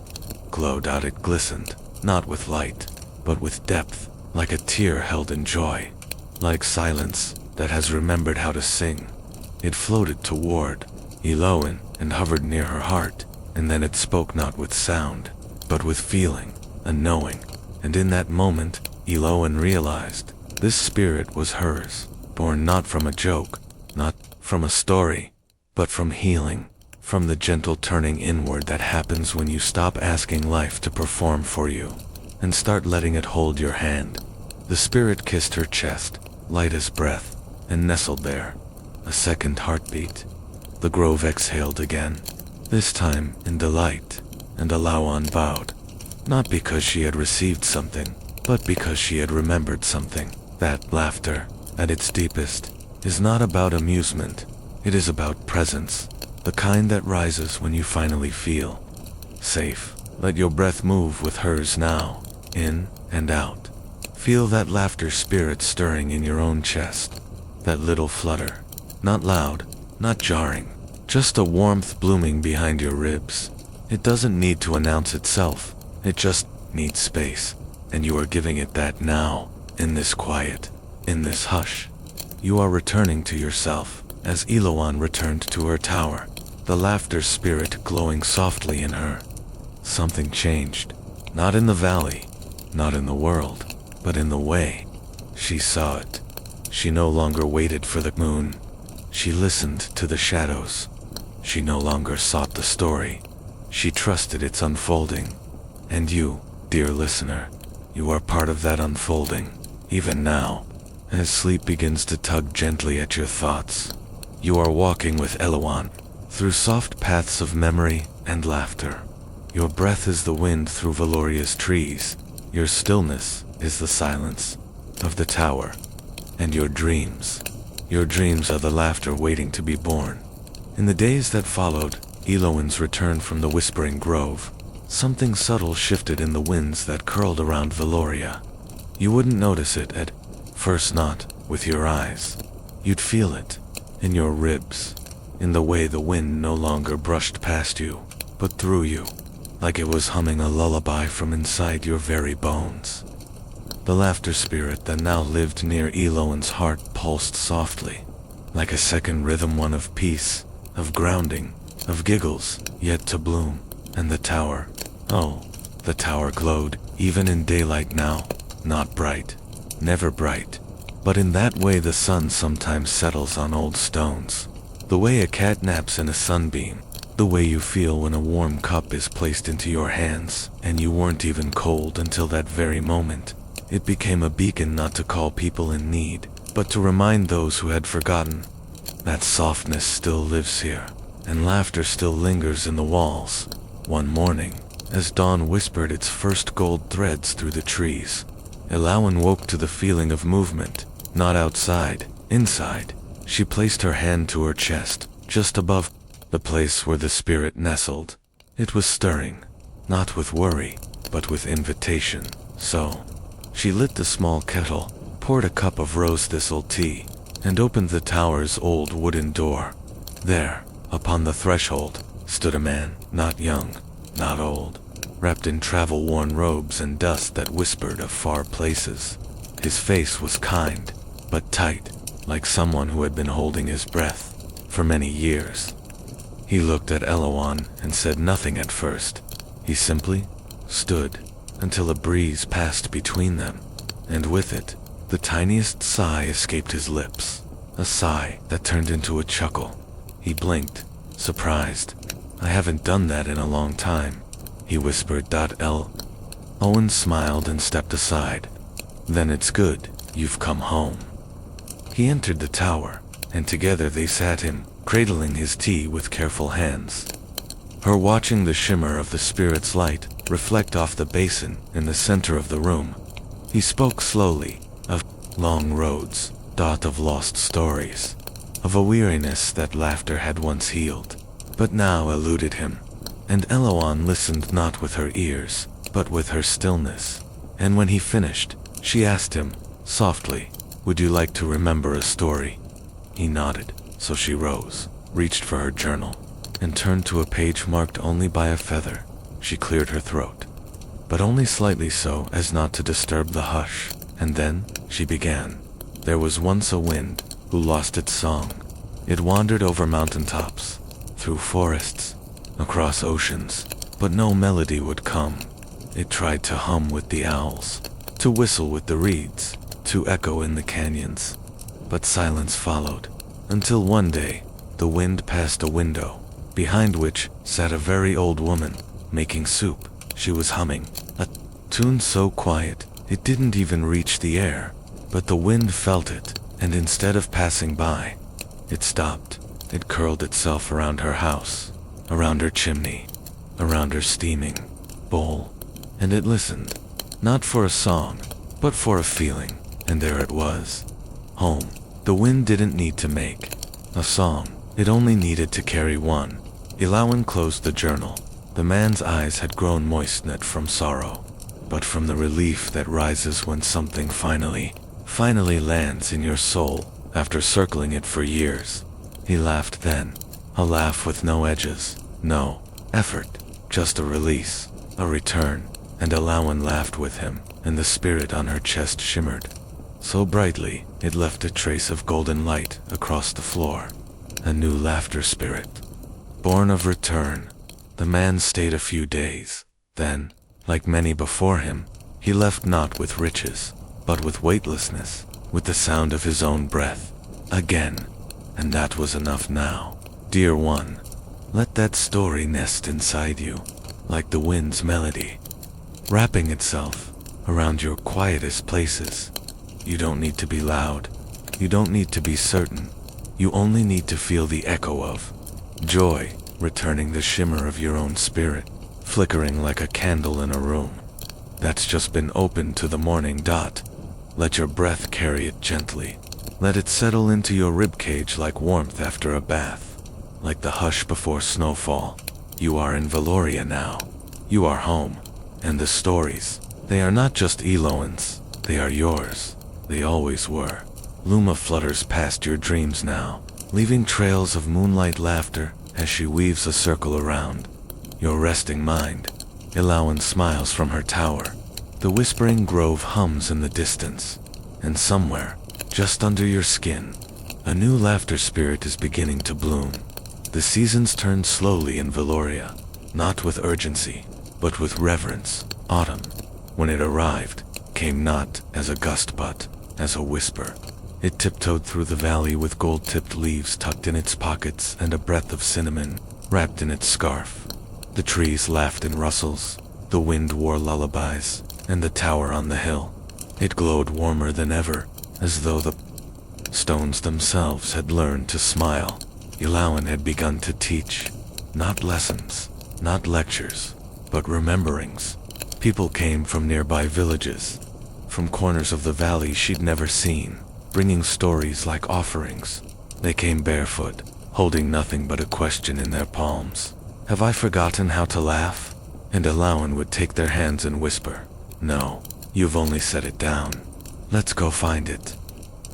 [SPEAKER 1] glow. It glistened, not with light, but with depth, like a tear held in joy, like silence that has remembered how to sing. It floated toward Eloan and hovered near her heart, and then it spoke not with sound, but with feeling, a knowing. And in that moment, Eloan realized this spirit was hers, born not from a joke, not from a story, but from healing, from the gentle turning inward that happens when you stop asking life to perform for you and start letting it hold your hand. The spirit kissed her chest, light as breath, and nestled there. A second heartbeat. The grove exhaled again, this time in delight, and Alawan bowed. Not because she had received something, but because she had remembered something. That laughter, at its deepest, is not about amusement. It is about presence, the kind that rises when you finally feel safe. Let your breath move with hers now, in and out. Feel that laughter spirit stirring in your own chest. That little flutter. Not loud, not jarring. Just a warmth blooming behind your ribs. It doesn't need to announce itself. It just needs space. And you are giving it that now, in this quiet, in this hush. You are returning to yourself, as Eloan returned to her tower, the laughter spirit glowing softly in her. Something changed. Not in the valley, not in the world, but in the way she saw it. She no longer waited for the moon. She listened to the shadows. She no longer sought the story. She trusted its unfolding. And you, dear listener, you are part of that unfolding, even now, as sleep begins to tug gently at your thoughts. You are walking with Eloan, through soft paths of memory and laughter. Your breath is the wind through Valoria's trees. Your stillness is the silence of the tower. And your dreams are the laughter waiting to be born. In the days that followed Eloan's return from the Whispering Grove, something subtle shifted in the winds that curled around Valoria. You wouldn't notice it at first, not with your eyes. You'd feel it in your ribs, in the way the wind no longer brushed past you, but through you, like it was humming a lullaby from inside your very bones. The laughter spirit that now lived near Eloan's heart pulsed softly, like a second rhythm, one of peace, of grounding, of giggles yet to bloom. And the tower, oh, the tower glowed, even in daylight now, not bright, never bright, but in that way the sun sometimes settles on old stones, the way a cat naps in a sunbeam, the way you feel when a warm cup is placed into your hands, and you weren't even cold until that very moment. It became a beacon not to call people in need, but to remind those who had forgotten. That softness still lives here, and laughter still lingers in the walls. One morning, as dawn whispered its first gold threads through the trees, Eloan woke to the feeling of movement, not outside, inside. She placed her hand to her chest, just above the place where the spirit nestled. It was stirring, not with worry, but with invitation. So, she lit the small kettle, poured a cup of rose thistle tea, and opened the tower's old wooden door. There, upon the threshold, stood a man, not young, not old, wrapped in travel-worn robes and dust that whispered of far places. His face was kind, but tight, like someone who had been holding his breath for many years. He looked at Eloan and said nothing at first. He simply stood until a breeze passed between them, and with it, the tiniest sigh escaped his lips, a sigh that turned into a chuckle. He blinked, surprised. "I haven't done that in a long time," he whispered. Owen smiled and stepped aside. "Then it's good, you've come home." He entered the tower, and together they sat him, cradling his tea with careful hands. Her watching the shimmer of the spirit's light reflect off the basin in the center of the room. He spoke slowly, of long roads, of lost stories, of a weariness that laughter had once healed, but now eluded him. And Eloan listened not with her ears, but with her stillness. And when he finished, she asked him, softly, "Would you like to remember a story?" He nodded, so she rose, reached for her journal, and turned to a page marked only by a feather. She cleared her throat, but only slightly so as not to disturb the hush, and then she began. There was once a wind who lost its song. It wandered over mountaintops, through forests, across oceans, but no melody would come. It tried to hum with the owls, to whistle with the reeds, to echo in the canyons, but silence followed, until one day, the wind passed a window, behind which sat a very old woman, making soup. She was humming a tune so quiet, it didn't even reach the air, but the wind felt it, and instead of passing by, it stopped. It curled itself around her house, around her chimney, around her steaming bowl, and it listened, not for a song, but for a feeling, and there it was. Home. The wind didn't need to make a song, it only needed to carry one. Ilawan closed the journal. The man's eyes had grown moist-knit from sorrow, but from the relief that rises when something finally lands in your soul after circling it for years. He laughed then, a laugh with no edges, no effort, just a release, a return, and Ilawan laughed with him, and the spirit on her chest shimmered so brightly it left a trace of golden light across the floor. A new laughter spirit, born of return. The man stayed a few days. Then, like many before him, he left not with riches, but with weightlessness, with the sound of his own breath. Again. And that was enough now. Dear one, let that story nest inside you, like the wind's melody, wrapping itself around your quietest places. You don't need to be loud. You don't need to be certain. You only need to feel the echo of joy, returning the shimmer of your own spirit, flickering like a candle in a room that's just been opened to the morning dot. Let your breath carry it gently. Let it settle into your ribcage like warmth after a bath, like the hush before snowfall. You are in Valoria now. You are home. And the stories, they are not just Eloan's, they are yours. They always were. Luma flutters past your dreams now, leaving trails of moonlight laughter as she weaves a circle around your resting mind. Ilawan smiles from her tower. The whispering grove hums in the distance, and somewhere, just under your skin, a new laughter spirit is beginning to bloom. The seasons turn slowly in Valoria, not with urgency, but with reverence. Autumn, when it arrived, came not as a gust but as a whisper. It tiptoed through the valley with gold-tipped leaves tucked in its pockets and a breath of cinnamon wrapped in its scarf. The trees laughed in rustles, the wind wore lullabies, and the tower on the hill, it glowed warmer than ever, as though the stones themselves had learned to smile. Ilawan had begun to teach, not lessons, not lectures, but rememberings. People came from nearby villages, from corners of the valley she'd never seen, bringing stories like offerings. They came barefoot, holding nothing but a question in their palms. Have I forgotten how to laugh? And Ilawan would take their hands and whisper, no, you've only set it down. Let's go find it.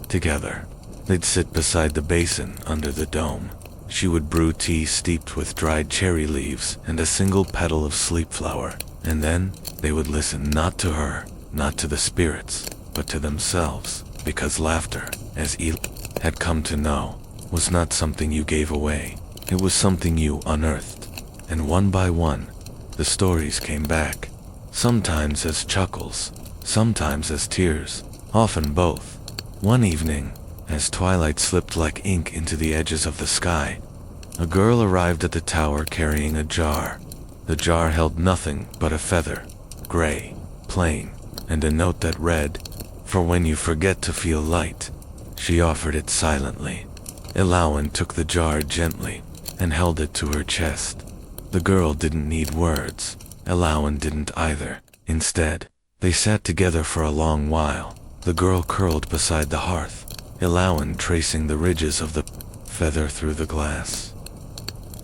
[SPEAKER 1] Together, they'd sit beside the basin under the dome. She would brew tea steeped with dried cherry leaves and a single petal of sleep flower, and then they would listen not to her, not to the spirits, but to themselves, because laughter, as El had come to know, was not something you gave away. It was something you unearthed, and one by one, the stories came back, sometimes as chuckles, sometimes as tears, often both. One evening, as twilight slipped like ink into the edges of the sky, a girl arrived at the tower carrying a jar. The jar held nothing but a feather, gray, plain, and a note that read, "For when you forget to feel light." She offered it silently. Ilawan took the jar gently and held it to her chest. The girl didn't need words. Ilawan didn't either. Instead, they sat together for a long while, the girl curled beside the hearth, Ilawan tracing the ridges of the feather through the glass.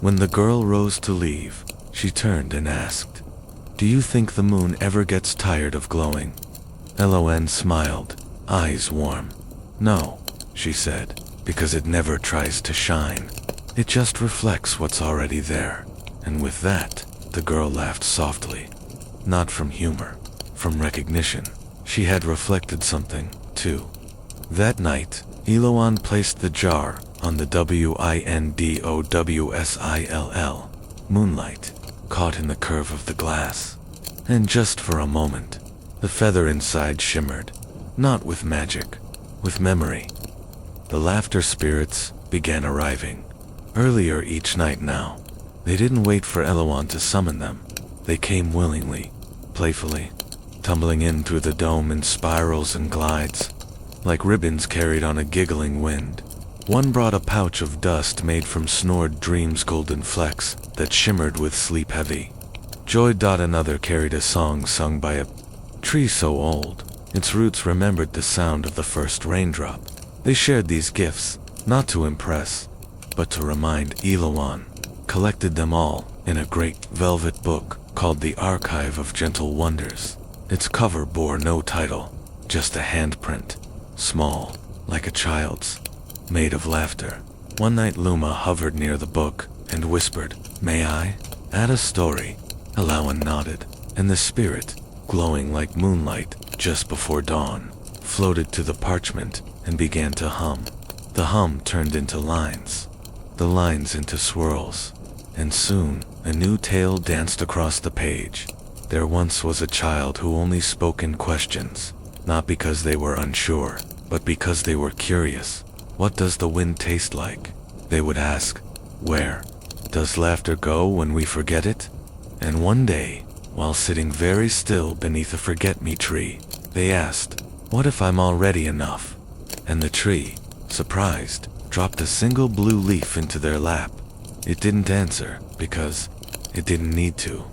[SPEAKER 1] When the girl rose to leave, she turned and asked, "Do you think the moon ever gets tired of glowing?" Ilawan smiled, eyes warm. "No," she said, "because it never tries to shine. It just reflects what's already there." And with that, the girl laughed softly. Not from humor, from recognition. She had reflected something, too. That night, Ilawan placed the jar on the Windowsill, Moonlight, caught in the curve of the glass. And just for a moment, the feather inside shimmered, not with magic, with memory. The laughter spirits began arriving, earlier each night now. They didn't wait for Ilawan to summon them. They came willingly, playfully, tumbling in through the dome in spirals and glides. like ribbons carried on a giggling wind. One brought a pouch of dust made from snored dreams, golden flecks that shimmered with sleep heavy. Joy. Another carried a song sung by a tree so old, its roots remembered the sound of the first raindrop. They shared these gifts, not to impress, but to remind. Elawan collected them all in a great velvet book called the Archive of Gentle Wonders. Its cover bore no title, just a handprint, small, like a child's, made of laughter. One night Luma hovered near the book and whispered, "May I add a story?" Elawan nodded, and the spirit, glowing like moonlight just before dawn, floated to the parchment and began to hum. The hum turned into lines, the lines into swirls, and soon a new tale danced across the page. There once was a child who only spoke in questions, not because they were unsure, but because they were curious. What does the wind taste like? They would ask. Where does laughter go when we forget it? And one day, while sitting very still beneath a forget-me tree, they asked, "What if I'm already enough?" And the tree, surprised, dropped a single blue leaf into their lap. It didn't answer, because it didn't need to.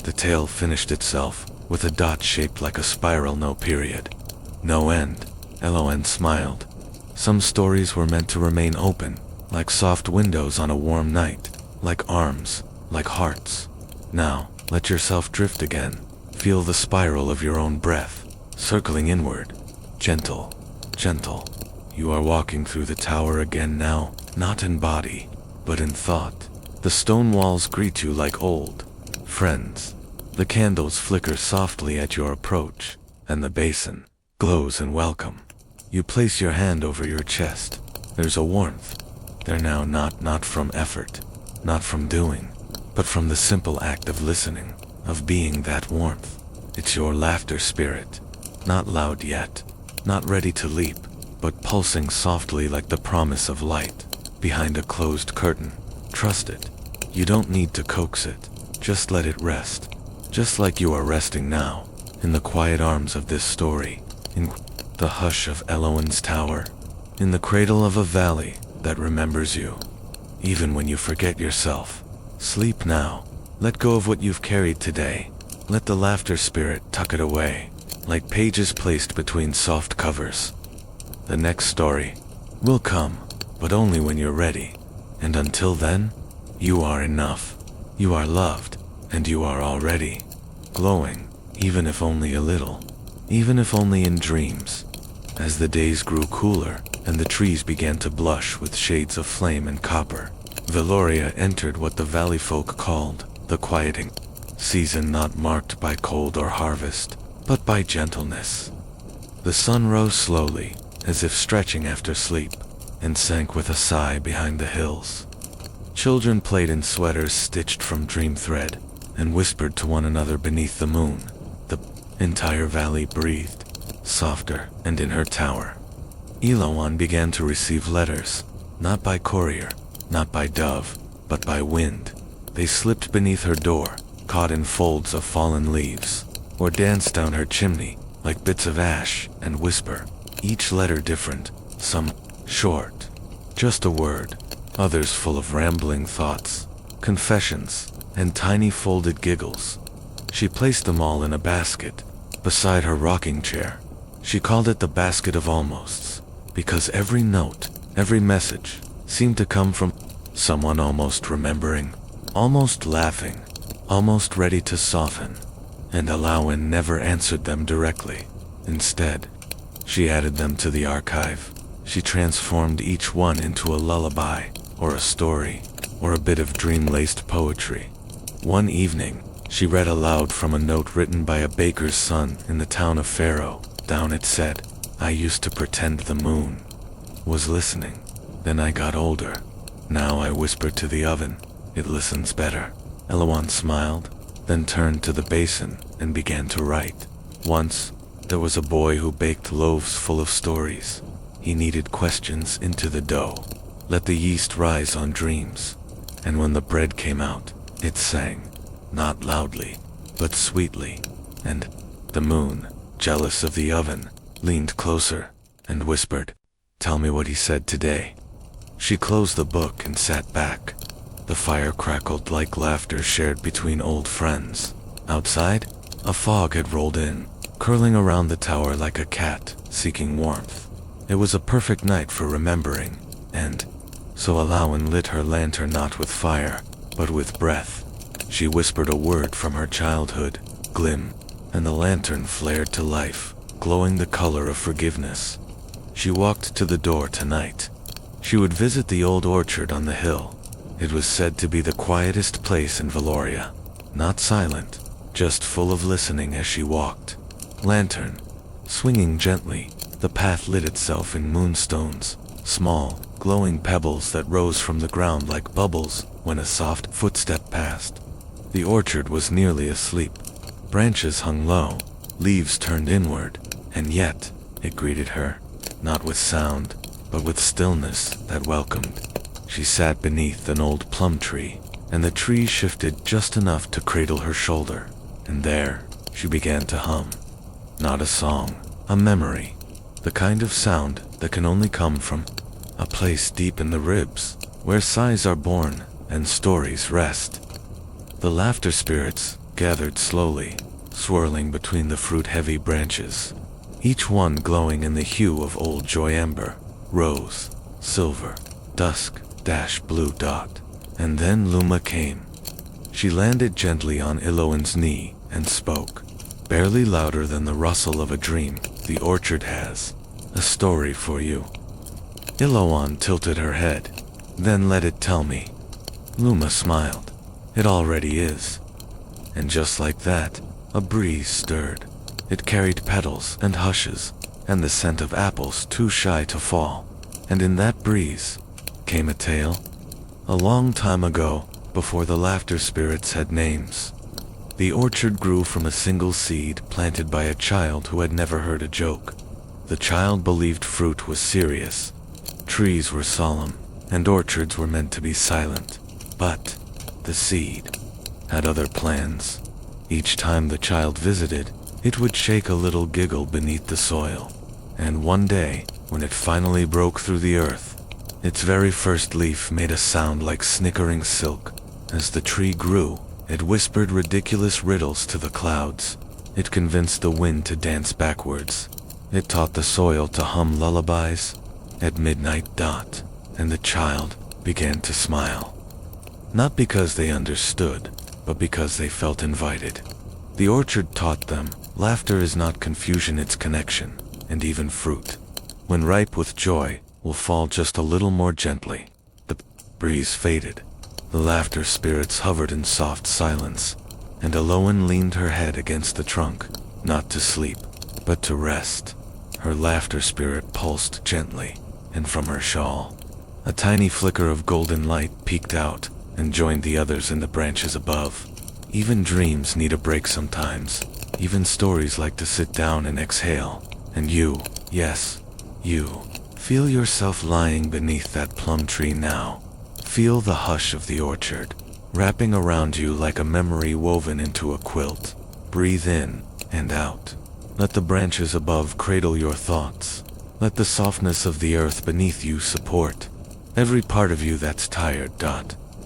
[SPEAKER 1] The tale finished itself, with a dot shaped like a spiral, no period, no end. Elawan smiled. Some stories were meant to remain open, like soft windows on a warm night, like arms, like hearts. Now, let yourself drift again. Feel the spiral of your own breath, circling inward. Gentle, gentle. You are walking through the tower again now, not in body, but in thought. The stone walls greet you like old friends. The candles flicker softly at your approach, and the basin glows in welcome. You place your hand over your chest. There's a warmth. There now, not from effort, not from doing, but from the simple act of listening, of being that warmth. It's your laughter spirit, not loud yet, not ready to leap, but pulsing softly like the promise of light behind a closed curtain. Trust it. You don't need to coax it. Just let it rest. Just like you are resting now, in the quiet arms of this story, in the hush of Elawan's tower, in the cradle of a valley that remembers you, even when you forget yourself. Sleep now. Let go of what you've carried today. Let the laughter spirit tuck it away, like pages placed between soft covers. The next story will come, but only when you're ready. And until then, you are enough. You are loved, and you are already glowing, even if only a little, even if only in dreams. As the days grew cooler, and the trees began to blush with shades of flame and copper, Veloria entered what the valley folk called the quieting season, not marked by cold or harvest, but by gentleness. The sun rose slowly, as if stretching after sleep, and sank with a sigh behind the hills. Children played in sweaters stitched from dream thread, and whispered to one another beneath the moon. The entire valley breathed, softer, and in her tower, Elawan began to receive letters, not by courier, not by dove, but by wind. They slipped beneath her door, caught in folds of fallen leaves, or danced down her chimney like bits of ash and whisper, each letter different, some short, just a word, others full of rambling thoughts, confessions, and tiny folded giggles. She placed them all in a basket, beside her rocking chair. She called it the basket of almosts, because every note, every message, seemed to come from someone almost remembering, almost laughing, almost ready to soften. And Elawan never answered them directly. Instead, she added them to the archive. She transformed each one into a lullaby, or a story, or a bit of dream-laced poetry. One evening, she read aloud from a note written by a baker's son in the town of Pharaoh. Down it said, "I used to pretend the moon was listening. Then I got older. Now I whisper to the oven. It listens better." Elawan smiled, then turned to the basin and began to write. Once, there was a boy who baked loaves full of stories. He kneaded questions into the dough, let the yeast rise on dreams, and when the bread came out, it sang, not loudly, but sweetly. And the moon, jealous of the oven, leaned closer and whispered, "Tell me what he said today." She closed the book and sat back. The fire crackled like laughter shared between old friends. Outside, a fog had rolled in, curling around the tower like a cat seeking warmth. It was a perfect night for remembering, and so Alawan lit her lantern not with fire, but with breath. She whispered a word from her childhood, "Glim," and the lantern flared to life, glowing the color of forgiveness. She walked to the door tonight. She would visit the old orchard on the hill. It was said to be the quietest place in Valoria. Not silent, just full of listening as she walked. Lantern, swinging gently, the path lit itself in moonstones, small, glowing pebbles that rose from the ground like bubbles when a soft footstep passed. The orchard was nearly asleep. Branches hung low, leaves turned inward, and yet it greeted her, not with sound, but with stillness that welcomed. She sat beneath an old plum tree, and the tree shifted just enough to cradle her shoulder, and there she began to hum. Not a song, a memory, the kind of sound that can only come from a place deep in the ribs, where sighs are born and stories rest. The laughter spirits gathered slowly, swirling between the fruit-heavy branches, each one glowing in the hue of old joy amber, rose, silver, dusk, blue dot. And then Luma came. She landed gently on Iloan's knee and spoke, barely louder than the rustle of a dream. "The orchard has a story for you." Iloan tilted her head, "Then let it tell me." Luma smiled. "It already is." And just like that, a breeze stirred. It carried petals and hushes, and the scent of apples too shy to fall. And in that breeze came a tale. A long time ago, before the laughter spirits had names, the orchard grew from a single seed planted by a child who had never heard a joke. The child believed fruit was serious, trees were solemn, and orchards were meant to be silent. But the seed had other plans. Each time the child visited, it would shake a little giggle beneath the soil. And one day, when it finally broke through the earth, its very first leaf made a sound like snickering silk. As the tree grew, it whispered ridiculous riddles to the clouds. It convinced the wind to dance backwards. It taught the soil to hum lullabies at midnight dot, and the child began to smile. Not because they understood, but because they felt invited. The orchard taught them, laughter is not confusion, it's connection, and even fruit, when ripe with joy, will fall just a little more gently. The breeze faded. The laughter spirits hovered in soft silence, and Iloan leaned her head against the trunk, not to sleep, but to rest. Her laughter spirit pulsed gently, and from her shawl, a tiny flicker of golden light peeked out and joined the others in the branches above. Even dreams need a break sometimes. Even stories like to sit down and exhale. And you, yes, you, feel yourself lying beneath that plum tree now. Feel the hush of the orchard, wrapping around you like a memory woven into a quilt. Breathe in and out. Let the branches above cradle your thoughts. Let the softness of the earth beneath you support every part of you that's tired.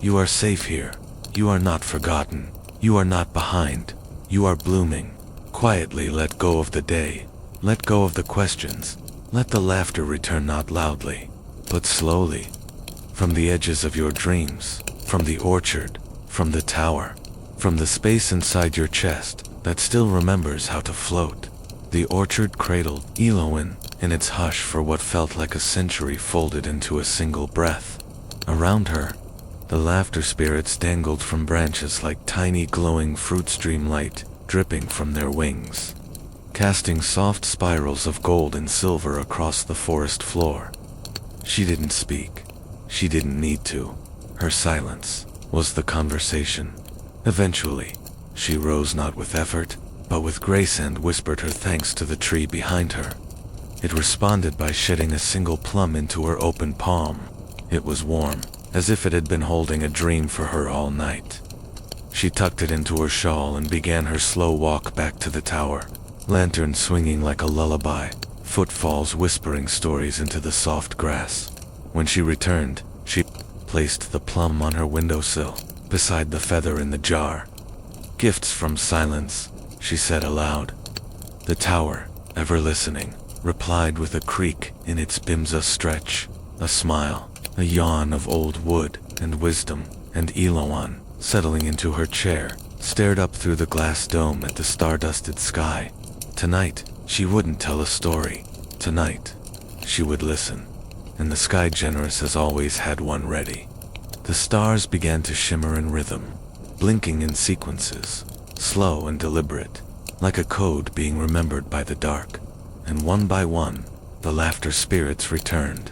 [SPEAKER 1] You are safe here. You are not forgotten. You are not behind. You are blooming. Quietly let go of the day. Let go of the questions. Let the laughter return not loudly, but slowly. From the edges of your dreams, from the orchard, from the tower, from the space inside your chest that still remembers how to float. The orchard cradled Iloan in its hush for what felt like a century folded into a single breath. Around her, the laughter spirits dangled from branches like tiny glowing fruit stream light dripping from their wings, casting soft spirals of gold and silver across the forest floor. She didn't speak. She didn't need to. Her silence was the conversation. Eventually, she rose not with effort, but with grace and whispered her thanks to the tree behind her. It responded by shedding a single plum into her open palm. It was warm, as if it had been holding a dream for her all night. She tucked it into her shawl and began her slow walk back to the tower, lantern swinging like a lullaby, footfalls whispering stories into the soft grass. When she returned, she placed the plum on her windowsill, beside the feather in the jar. "Gifts from silence," she said aloud. The tower, ever listening, replied with a creak in its bimza stretch, a smile, a yawn of old wood and wisdom, and Eloan, settling into her chair, stared up through the glass dome at the star-dusted sky. Tonight, she wouldn't tell a story. Tonight, she would listen. And the sky generous as always had one ready. The stars began to shimmer in rhythm, blinking in sequences, slow and deliberate, like a code being remembered by the dark. And one by one, the laughter spirits returned.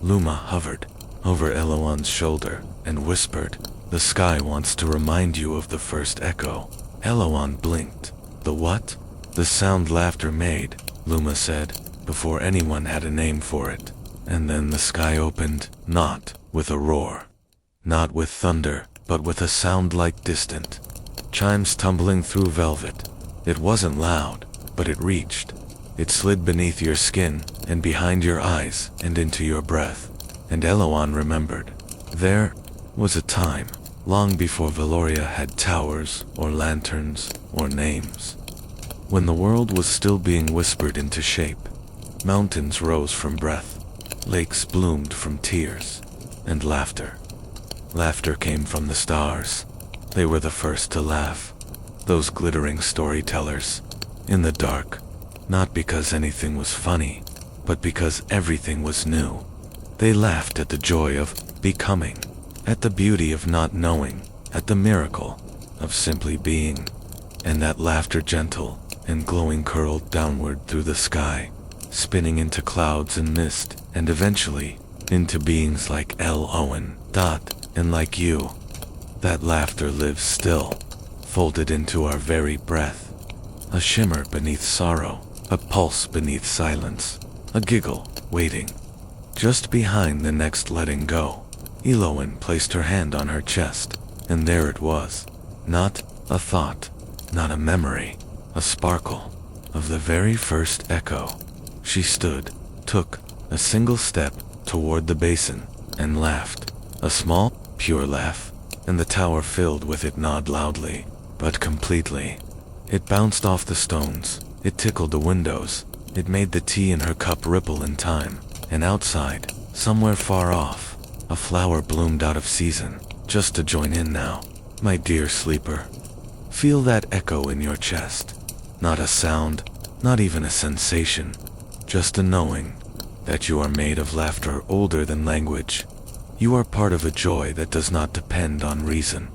[SPEAKER 1] Luma hovered over Eloan's shoulder and whispered, "The sky wants to remind you of the first echo." Eloan blinked. "The what?" "The sound laughter made," Luma said, before anyone had a name for it. And then the sky opened, not with a roar, not with thunder, but with a sound like distant chimes tumbling through velvet. It wasn't loud, but it reached. It slid beneath your skin, and behind your eyes, and into your breath. And Eloan remembered. There was a time, long before Valoria had towers, or lanterns, or names, when the world was still being whispered into shape. Mountains rose from breath, lakes bloomed from tears, and laughter. Laughter came from the stars. They were the first to laugh, those glittering storytellers, in the dark, not because anything was funny, but because everything was new. They laughed at the joy of becoming, at the beauty of not knowing, at the miracle of simply being. And that laughter, gentle and glowing, curled downward through the sky, spinning into clouds and mist, and eventually into beings like Owen, and like you. That laughter lives still, folded into our very breath. A shimmer beneath sorrow, a pulse beneath silence, a giggle waiting just behind the next letting go. Eloan placed her hand on her chest, and there it was. Not a thought, not a memory, a sparkle of the very first echo. She stood, took a single step toward the basin, and laughed. A small, pure laugh, and the tower filled with it gnawed loudly, but completely. It bounced off the stones, it tickled the windows, it made the tea in her cup ripple in time. And outside, somewhere far off, a flower bloomed out of season, just to join in now. My dear sleeper, feel that echo in your chest. Not a sound, not even a sensation, just a knowing that you are made of laughter older than language. You are part of a joy that does not depend on reason.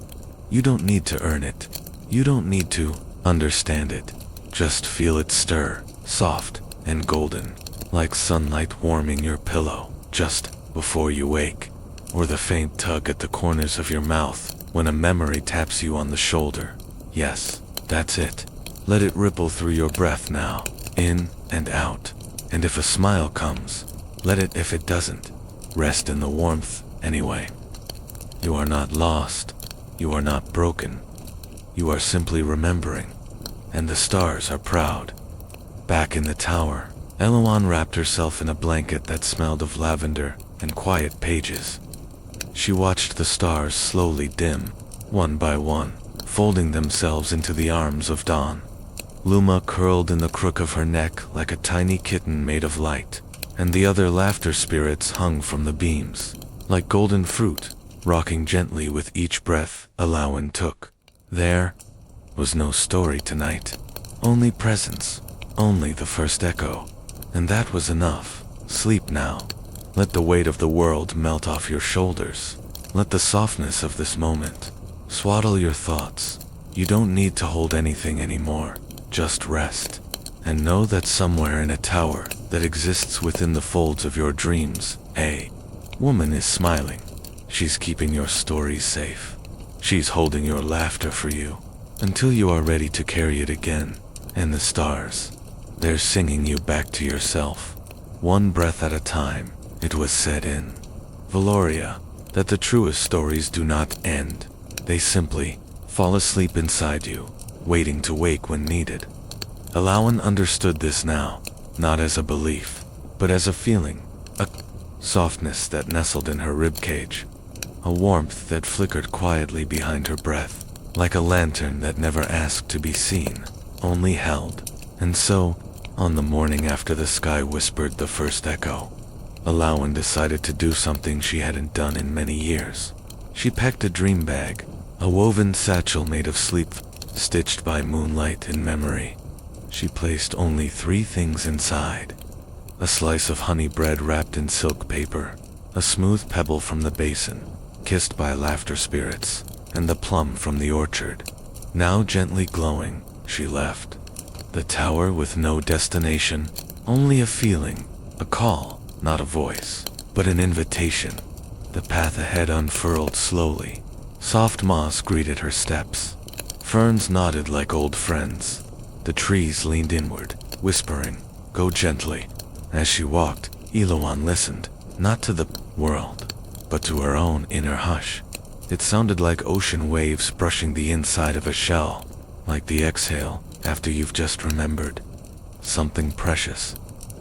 [SPEAKER 1] You don't need to earn it. You don't need to understand it. Just feel it stir, soft and golden, like sunlight warming your pillow just before you wake, or the faint tug at the corners of your mouth when a memory taps you on the shoulder. Yes, that's it. Let it ripple through your breath now, in and out. And if a smile comes, let it. If it doesn't, rest in the warmth anyway. You are not lost. You are not broken. You are simply remembering. And the stars are proud. Back in the tower, Eloan wrapped herself in a blanket that smelled of lavender and quiet pages. She watched the stars slowly dim, one by one, folding themselves into the arms of dawn. Luma curled in the crook of her neck like a tiny kitten made of light, and the other laughter spirits hung from the beams, like golden fruit, rocking gently with each breath Eloan took. There was no story tonight, only presence, only the first echo. And that was enough. Sleep now. Let the weight of the world melt off your shoulders. Let the softness of this moment swaddle your thoughts. You don't need to hold anything anymore. Just rest. And know that somewhere in a tower that exists within the folds of your dreams, a woman is smiling. She's keeping your stories safe. She's holding your laughter for you until you are ready to carry it again. And the stars, they're singing you back to yourself. One breath at a time, it was said in Valoria that the truest stories do not end. They simply fall asleep inside you, waiting to wake when needed. Eloan understood this now. not as a belief, but as a feeling, a softness that nestled in her ribcage, a warmth that flickered quietly behind her breath, like a lantern that never asked to be seen, only held. And so, on the morning after the sky whispered the first echo, Alawan decided to do something she hadn't done in many years. She packed a dream bag, a woven satchel made of sleep, stitched by moonlight in memory. She placed only 3 things inside: a slice of honey bread wrapped in silk paper, a smooth pebble from the basin, kissed by laughter spirits, and the plum from the orchard. Now gently glowing, she left. The tower with no destination, only a feeling, a call, not a voice, but an invitation. The path ahead unfurled slowly. Soft moss greeted her steps. Ferns nodded like old friends. The trees leaned inward, whispering, "Go gently." As she walked, Ilawan listened, not to the world, but to her own inner hush. It sounded like ocean waves brushing the inside of a shell, like the exhale after you've just remembered something precious.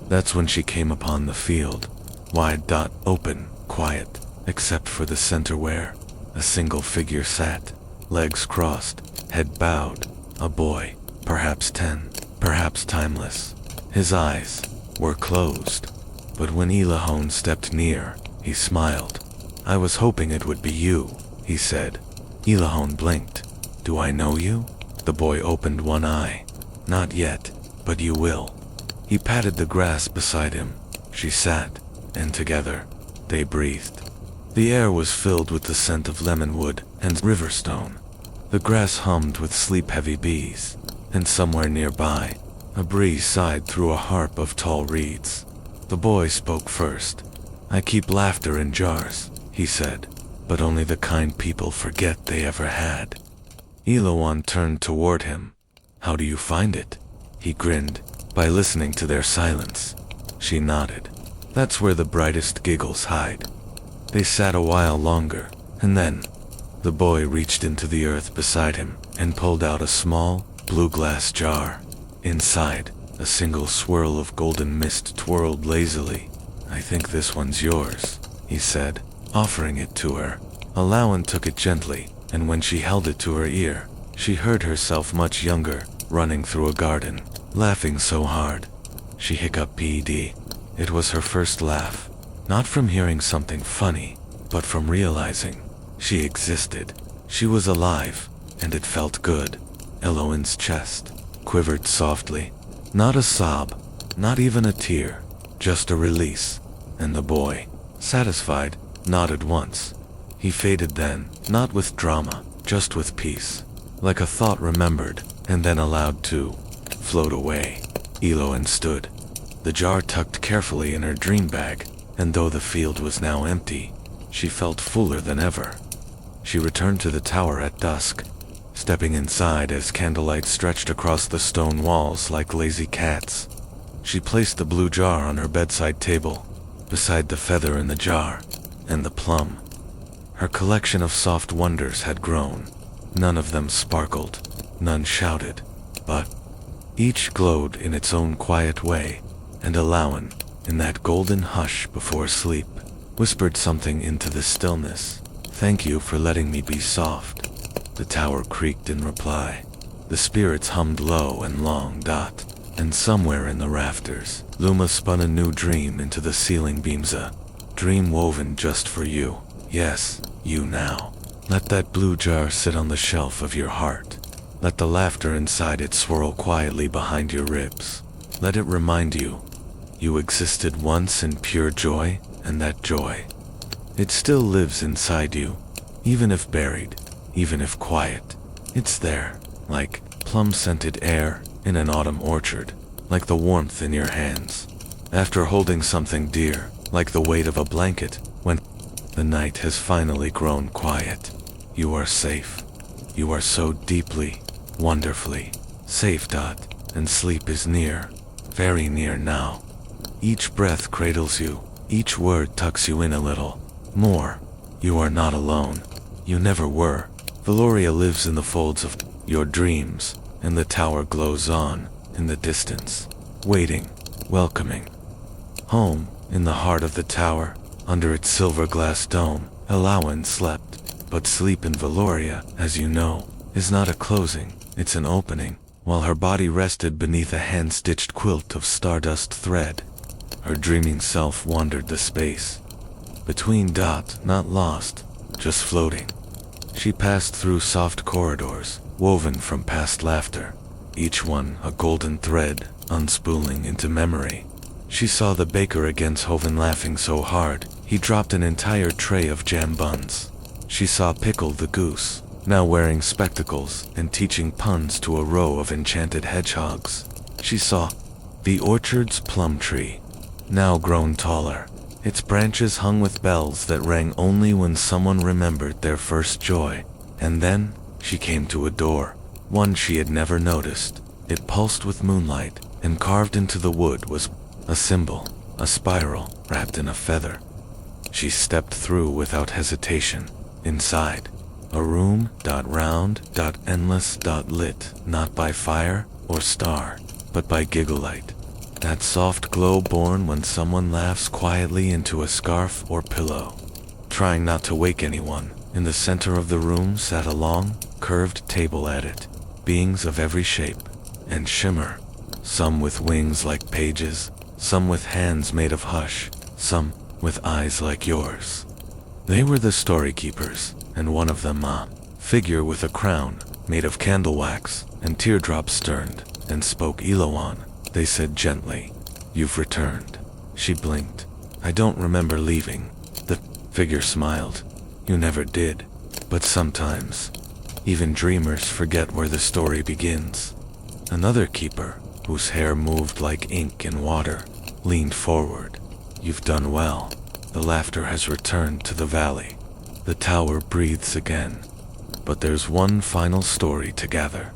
[SPEAKER 1] That's when she came upon the field, wide, open, quiet, except for the center where a single figure sat, legs crossed, head bowed, a boy, perhaps 10, perhaps timeless. His eyes were closed, but when Ilahone stepped near, he smiled. "I was hoping it would be you," he said. Ilahone blinked. "Do I know you?" The boy opened one eye. "Not yet, but you will." He patted the grass beside him. She sat, and together, they breathed. The air was filled with the scent of lemonwood and riverstone. The grass hummed with sleep-heavy bees, and somewhere nearby, a breeze sighed through a harp of tall reeds. The boy spoke first. "I keep laughter in jars," he said, "but only the kind people forget they ever had." Ilawan turned toward him. "How do you find it?" He grinned. "By listening to their silence." She nodded. "That's where the brightest giggles hide." They sat a while longer, and then the boy reached into the earth beside him and pulled out a small, blue glass jar. Inside, a single swirl of golden mist twirled lazily. "I think this one's yours," he said, offering it to her. Alawan took it gently, and when she held it to her ear, she heard herself much younger, running through a garden, laughing so hard. She hiccuped P.D. It was her first laugh, not from hearing something funny, but from realizing she existed. She was alive, and it felt good. Eloin's chest quivered softly. Not a sob, not even a tear, just a release. And the boy, satisfied, nodded once. He faded then, not with drama, just with peace, like a thought remembered, and then allowed to float away. Eloin stood, the jar tucked carefully in her dream bag, and though the field was now empty, she felt fuller than ever. She returned to the tower at dusk, stepping inside as candlelight stretched across the stone walls like lazy cats. She placed the blue jar on her bedside table, beside the feather in the jar, and the plum. Her collection of soft wonders had grown. None of them sparkled, none shouted, but each glowed in its own quiet way, and Alawan, in that golden hush before sleep, whispered something into the stillness. "Thank you for letting me be soft." The tower creaked in reply. The spirits hummed low and long. And somewhere in the rafters, Luma spun a new dream into the ceiling beams, a dream woven just for you. Yes, you now. Let that blue jar sit on the shelf of your heart. Let the laughter inside it swirl quietly behind your ribs. Let it remind you, you existed once in pure joy, and that joy, it still lives inside you, even if buried, even if quiet. It's there, like plum-scented air in an autumn orchard, like the warmth in your hands, after holding something dear, like the weight of a blanket, when the night has finally grown quiet. You are safe. You are so deeply, wonderfully safe. And sleep is near, very near now. Each breath cradles you, each word tucks you in a little more. You are not alone. You never were. Valoria lives in the folds of your dreams, and the tower glows on in the distance, waiting, welcoming. Home, in the heart of the tower, under its silver glass dome, Alawan slept. But sleep in Valoria, as you know, is not a closing, it's an opening. While her body rested beneath a hand-stitched quilt of stardust thread, her dreaming self wandered the space. Between not lost, just floating. She passed through soft corridors, woven from past laughter, each one a golden thread, unspooling into memory. She saw the baker against Hoven laughing so hard, he dropped an entire tray of jam buns. She saw Pickle the goose, now wearing spectacles and teaching puns to a row of enchanted hedgehogs. She saw the orchard's plum tree, now grown taller. Its branches hung with bells that rang only when someone remembered their first joy. And then, she came to a door, one she had never noticed. It pulsed with moonlight, and carved into the wood was a symbol, a spiral, wrapped in a feather. She stepped through without hesitation. Inside, a room, round, endless, lit, not by fire or star, but by gigglelight. That soft glow born when someone laughs quietly into a scarf or pillow. Trying not to wake anyone, in the center of the room sat a long, curved table at it, beings of every shape and shimmer, some with wings like pages, some with hands made of hush, some with eyes like yours. They were the story keepers, and one of them a figure with a crown, made of candle wax, and teardrops turned, and spoke Eloan. They said gently, "You've returned." She blinked. "I don't remember leaving." The figure smiled. "You never did. But sometimes, even dreamers forget where the story begins." Another keeper, whose hair moved like ink in water, leaned forward. "You've done well. The laughter has returned to the valley. The tower breathes again. But there's one final story to gather."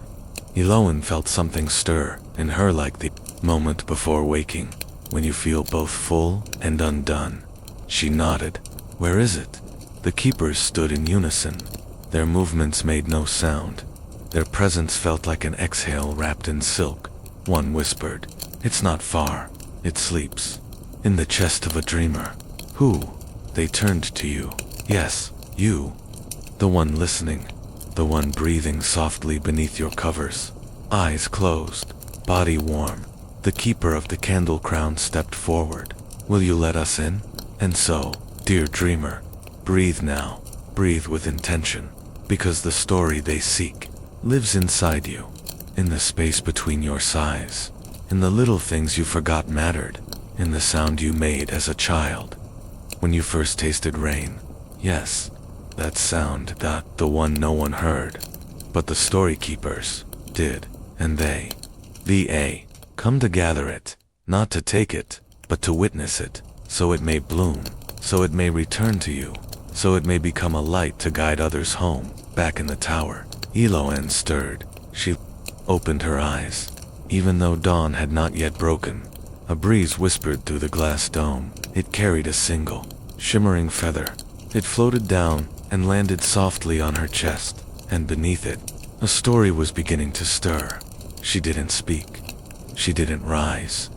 [SPEAKER 1] Eloan felt something stir in her like the moment before waking, when you feel both full and undone. She nodded. "Where is it?" The keepers stood in unison. Their movements made no sound. Their presence felt like an exhale wrapped in silk. One whispered, "It's not far. It sleeps in the chest of a dreamer." "Who?" They turned to you. "Yes, you. The one listening. The one breathing softly beneath your covers. Eyes closed, body warm." The keeper of the candle crown stepped forward. "Will you let us in? And so, dear dreamer, breathe now. Breathe with intention. Because the story they seek lives inside you. In the space between your sighs. In the little things you forgot mattered. In the sound you made as a child. When you first tasted rain. Yes, that sound, the one no one heard. But the story keepers did. And they come to gather it. Not to take it, but to witness it. So it may bloom. So it may return to you. So it may become a light to guide others home. Back in the tower, Eloan stirred. She opened her eyes. Even though dawn had not yet broken, a breeze whispered through the glass dome. It carried a single, shimmering feather. It floated down and landed softly on her chest, and beneath it, a story was beginning to stir. She didn't speak. She didn't rise.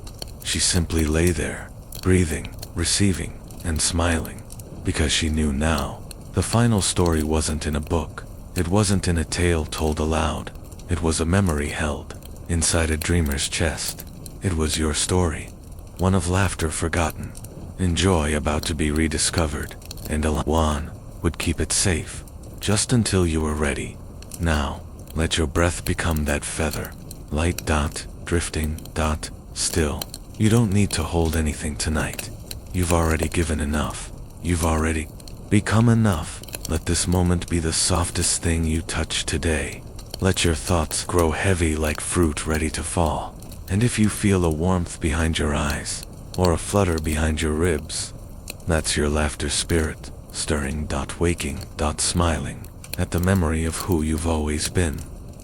[SPEAKER 1] She simply lay there, breathing, receiving, and smiling, because she knew now, the final story wasn't in a book. It wasn't in a tale told aloud. It was a memory held inside a dreamer's chest. It was your story, one of laughter forgotten, and joy about to be rediscovered, and Alawan would keep it safe, just until you were ready. Now, let your breath become that feather, light drifting still. You don't need to hold anything tonight. You've already given enough. You've already become enough. Let this moment be the softest thing you touch today. Let your thoughts grow heavy like fruit ready to fall. And if you feel a warmth behind your eyes, or a flutter behind your ribs, that's your laughter spirit, stirring, waking, smiling, at the memory of who you've always been.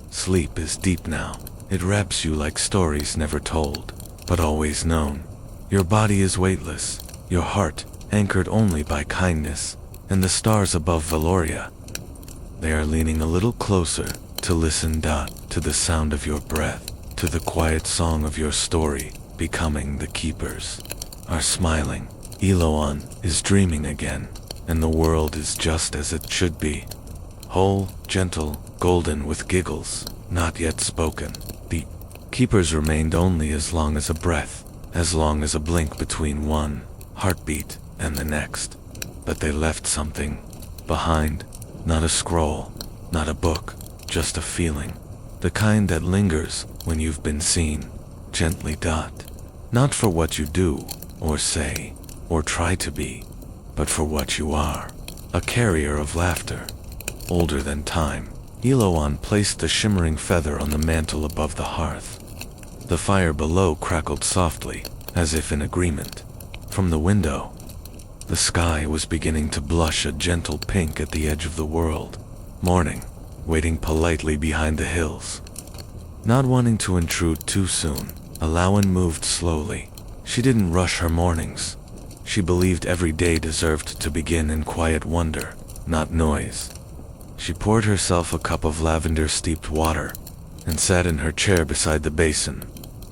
[SPEAKER 1] Sleep is deep now. It wraps you like stories never told, but always known. Your body is weightless, your heart anchored only by kindness, and the stars above Valoria. They are leaning a little closer to listen, to the sound of your breath, to the quiet song of your story becoming the keepers, are smiling. Eloan is dreaming again, and the world is just as it should be. Whole, gentle, golden with giggles, not yet spoken. The keepers remained only as long as a breath, as long as a blink between one heartbeat and the next. But they left something behind, not a scroll, not a book, just a feeling. The kind that lingers when you've been seen, gently dot. Not for what you do, or say, or try to be, but for what you are. A carrier of laughter, older than time. Eloan placed the shimmering feather on the mantle above the hearth. The fire below crackled softly, as if in agreement. From the window, the sky was beginning to blush a gentle pink at the edge of the world. Morning, waiting politely behind the hills. Not wanting to intrude too soon, Eloan moved slowly. She didn't rush her mornings. She believed every day deserved to begin in quiet wonder, not noise. She poured herself a cup of lavender-steeped water and sat in her chair beside the basin,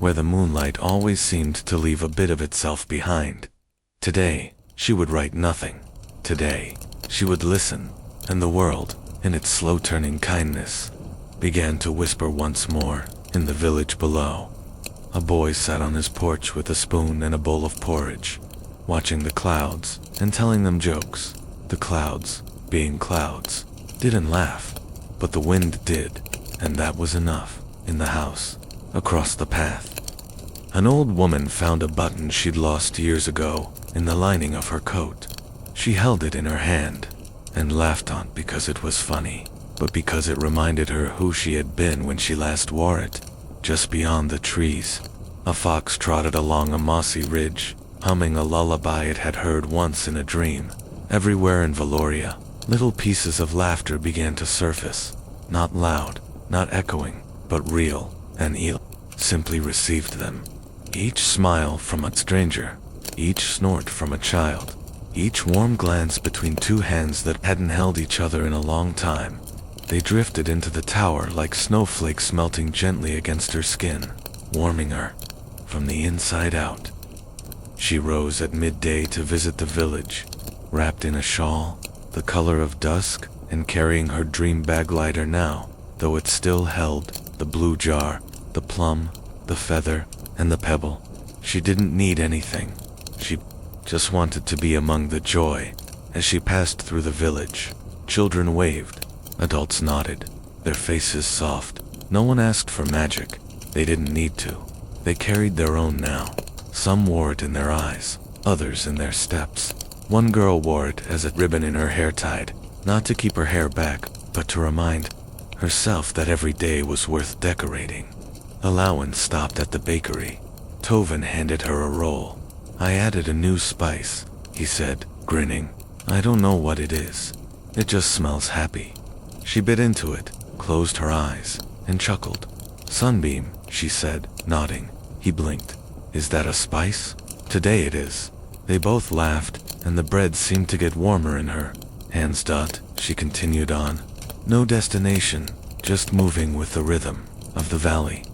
[SPEAKER 1] where the moonlight always seemed to leave a bit of itself behind. Today, she would write nothing. Today, she would listen, and the world, in its slow-turning kindness, began to whisper once more. In the village below, a boy sat on his porch with a spoon and a bowl of porridge, watching the clouds and telling them jokes. The clouds, being clouds, didn't laugh, but the wind did, and that was enough. In the house, across the path, an old woman found a button she'd lost years ago in the lining of her coat. She held it in her hand and laughed not because it was funny, but because it reminded her who she had been when she last wore it. Just beyond the trees, a fox trotted along a mossy ridge, humming a lullaby it had heard once in a dream. Everywhere in Valoria, little pieces of laughter began to surface, not loud, not echoing, but real, and El simply received them. Each smile from a stranger, each snort from a child, each warm glance between two hands that hadn't held each other in a long time. They drifted into the tower like snowflakes melting gently against her skin, warming her from the inside out. She rose at midday to visit the village, wrapped in a shawl, the color of dusk, and carrying her dream bag lighter now, though it still held the blue jar, the plum, the feather, and the pebble. She didn't need anything. She just wanted to be among the joy. As she passed through the village, children waved, adults nodded, their faces soft. No one asked for magic. They didn't need to. They carried their own now. Some wore it in their eyes, others in their steps. One girl wore it as a ribbon in her hair tied, not to keep her hair back, but to remind herself that every day was worth decorating. Eloan stopped at the bakery. Tovin handed her a roll. "I added a new spice," he said, grinning. "I don't know what it is. It just smells happy." She bit into it, closed her eyes, and chuckled. "Sunbeam," she said, nodding. He blinked. "Is that a spice?" "Today it is." They both laughed, and the bread seemed to get warmer in her hands. She continued on. "No destination, just moving with the rhythm of the valley."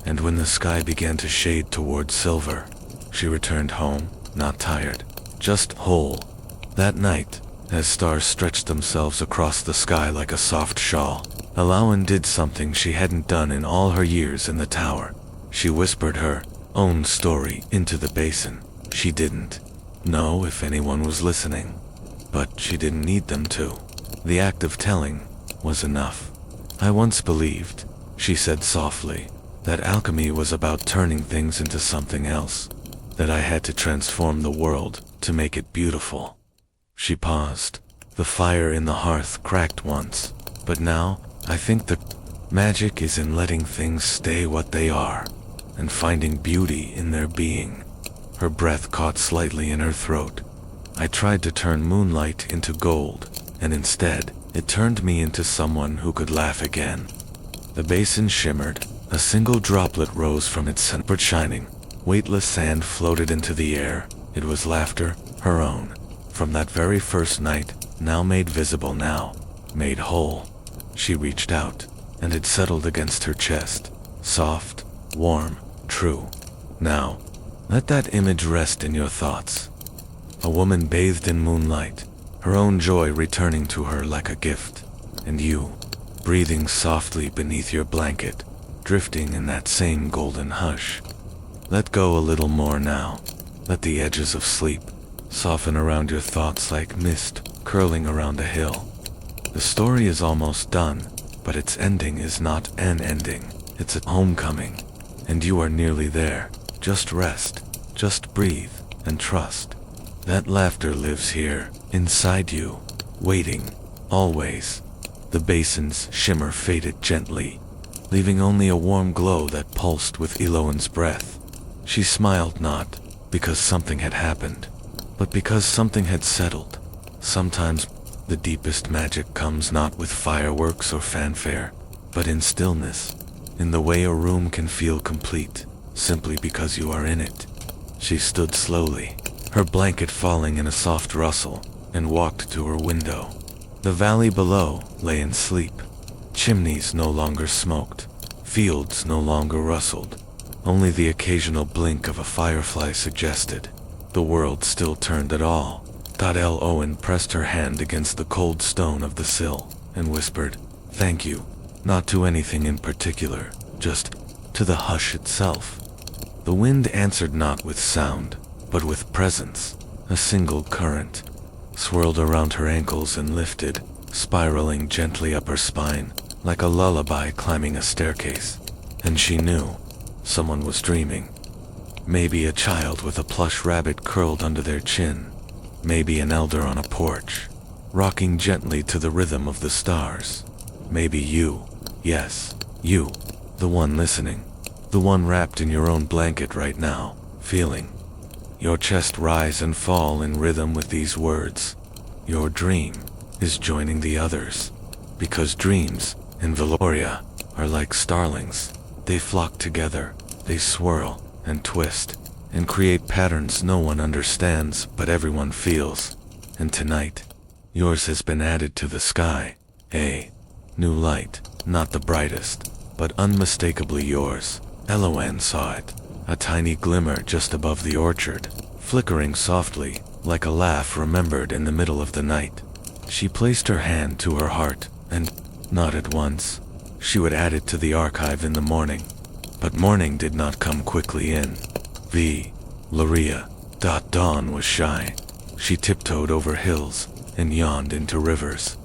[SPEAKER 1] And when the sky began to shade toward silver, she returned home, not tired, just whole. That night, as stars stretched themselves across the sky like a soft shawl, Eloan did something she hadn't done in all her years in the tower. She whispered her own story into the basin. She didn't know if anyone was listening, but she didn't need them to. The act of telling was enough. "I once believed," she said softly, "that alchemy was about turning things into something else, that I had to transform the world to make it beautiful." She paused. The fire in the hearth cracked once, but now I think the magic is in letting things stay what they are, and finding beauty in their being. Her breath caught slightly in her throat. "I tried to turn moonlight into gold, and instead, it turned me into someone who could laugh again." The basin shimmered. A single droplet rose from its center, shining. Weightless sand floated into the air. It was laughter, her own, from that very first night, now made visible, now made whole. She reached out, and it settled against her chest, soft, warm, true. Now, Let that image rest in your thoughts. A woman bathed in moonlight, her own joy returning to her like a gift, and you, breathing softly beneath your blanket, drifting in that same golden hush. Let go a little more now. Let the edges of sleep soften around your thoughts like mist curling around a hill. The story is almost done, but its ending is not an ending. It's a homecoming, and you are nearly there. Just rest, just breathe, and trust. That laughter lives here, inside you, waiting, always. The basin's shimmer faded gently, leaving only a warm glow that pulsed with Eloan's breath. She smiled not because something had happened, but because something had settled. Sometimes the deepest magic comes not with fireworks or fanfare, but in stillness, in the way a room can feel complete, simply because you are in it. She stood slowly, her blanket falling in a soft rustle, and walked to her window. The valley below lay in sleep. Chimneys no longer smoked, fields no longer rustled. Only the occasional blink of a firefly suggested the world still turned at all. Owen pressed her hand against the cold stone of the sill and whispered, "Thank you, not to anything in particular, just to the hush itself." The wind answered not with sound, but with presence. A single current swirled around her ankles and lifted, spiraling gently up her spine, like a lullaby climbing a staircase. And she knew someone was dreaming. Maybe a child with a plush rabbit curled under their chin. Maybe an elder on a porch, rocking gently to the rhythm of the stars. Maybe you, yes, you, the one listening, the one wrapped in your own blanket right now, feeling your chest rise and fall in rhythm with these words. Your dream is joining the others, because dreams in Valoria are like starlings. They flock together, they swirl and twist, and create patterns no one understands but everyone feels. And tonight, yours has been added to the sky. A new light, not the brightest, but unmistakably yours. Eloan saw it, a tiny glimmer just above the orchard, flickering softly, like a laugh remembered in the middle of the night. She placed her hand to her heart, and, not at once, she would add it to the archive in the morning. But morning did not come quickly in. Loria. Dawn was shy. She tiptoed over hills and yawned into rivers,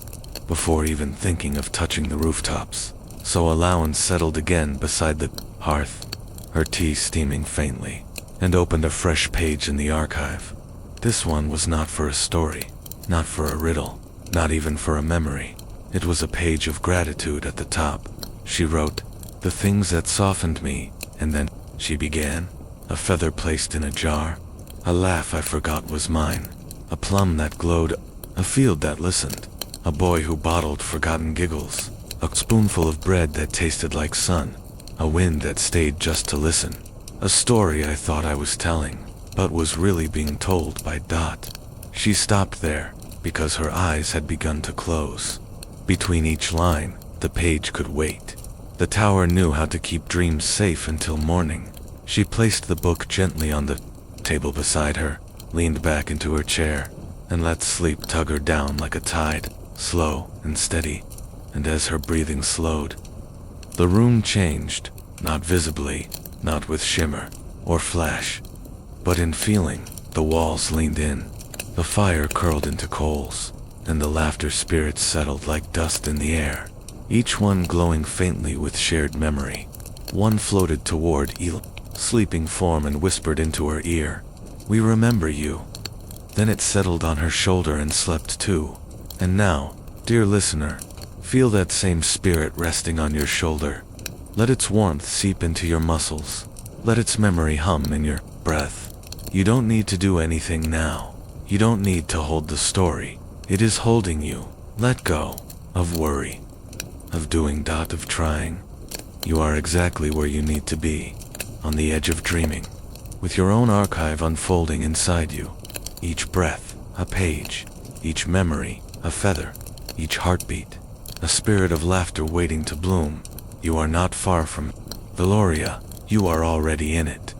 [SPEAKER 1] before even thinking of touching the rooftops. So Allowance settled again beside the hearth, her tea steaming faintly, and opened a fresh page in the archive. This one was not for a story, not for a riddle, not even for a memory. It was a page of gratitude at the top. She wrote, "The things that softened me," and then she began. A feather placed in a jar, a laugh I forgot was mine, a plum that glowed, a field that listened, a boy who bottled forgotten giggles, a spoonful of bread that tasted like sun, a wind that stayed just to listen, a story I thought I was telling, but was really being told by Dot. She stopped there, because her eyes had begun to close. Between each line, the page could wait. The tower knew how to keep dreams safe until morning. She placed the book gently on the table beside her, leaned back into her chair, and let sleep tug her down like a tide, slow and steady. And as her breathing slowed, the room changed, not visibly, not with shimmer or flash, but in feeling. The walls leaned in, the fire curled into coals, and the laughter spirits settled like dust in the air, each one glowing faintly with shared memory. One floated toward Eloan's sleeping form and whispered into her ear, "We remember you." Then it settled on her shoulder and slept too. And now, dear listener, feel that same spirit resting on your shoulder. Let its warmth seep into your muscles. Let its memory hum in your breath. You don't need to do anything now. You don't need to hold the story. It is holding you. Let go of worry, of doing, of trying. You are exactly where you need to be, on the edge of dreaming, with your own archive unfolding inside you. Each breath, a page. Each memory, a feather. Each heartbeat, a spirit of laughter waiting to bloom. You are not far from Valoria. You are already in it.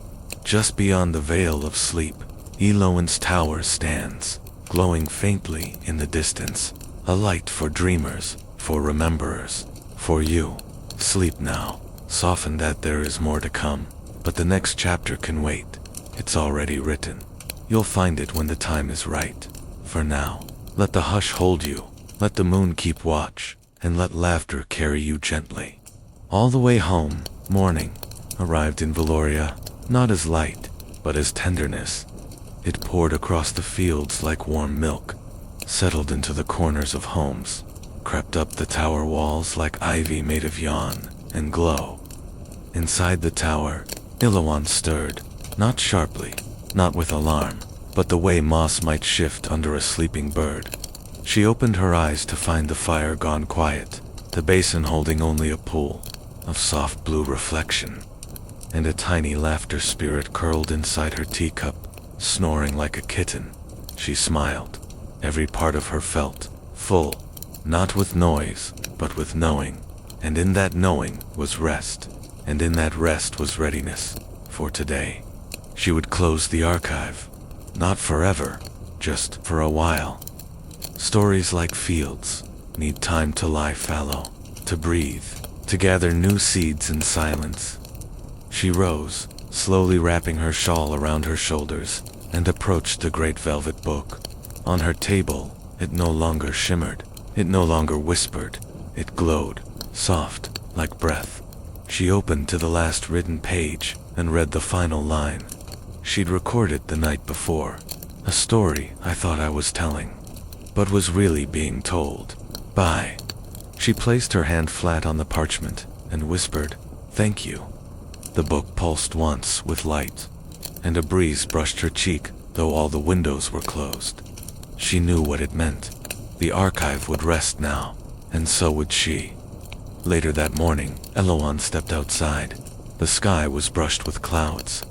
[SPEAKER 1] Just beyond the veil of sleep, Eloan's tower stands, glowing faintly in the distance, a light for dreamers, for rememberers, for you. Sleep now, soften that there is more to come, but the next chapter can wait. It's already written. You'll find it when the time is right. For now, let the hush hold you, let the moon keep watch, and let laughter carry you gently. All the way home, morning arrived in Valoria, not as light, but as tenderness. It poured across the fields like warm milk, settled into the corners of homes, crept up the tower walls like ivy made of yawn and glow. Inside the tower, Eloan stirred, not sharply, not with alarm, but the way moss might shift under a sleeping bird. She opened her eyes to find the fire gone quiet, the basin holding only a pool of soft blue reflection, and a tiny laughter spirit curled inside her teacup, snoring like a kitten. She smiled. Every part of her felt full, not with noise, but with knowing, and in that knowing was rest, and in that rest was readiness for today. She would close the archive, not forever, just for a while. Stories like fields need time to lie fallow, to breathe, to gather new seeds in silence. She rose, slowly wrapping her shawl around her shoulders, and approached the great velvet book. On her table, it no longer shimmered, it no longer whispered, it glowed, soft, like breath. She opened to the last written page and read the final line. She'd recorded the night before, a story I thought I was telling, but was really being told. Bye. She placed her hand flat on the parchment and whispered, "Thank you." The book pulsed once with light, and a breeze brushed her cheek, though all the windows were closed. She knew what it meant. The archive would rest now, and so would she. Later that morning, Eloan stepped outside. The sky was brushed with clouds,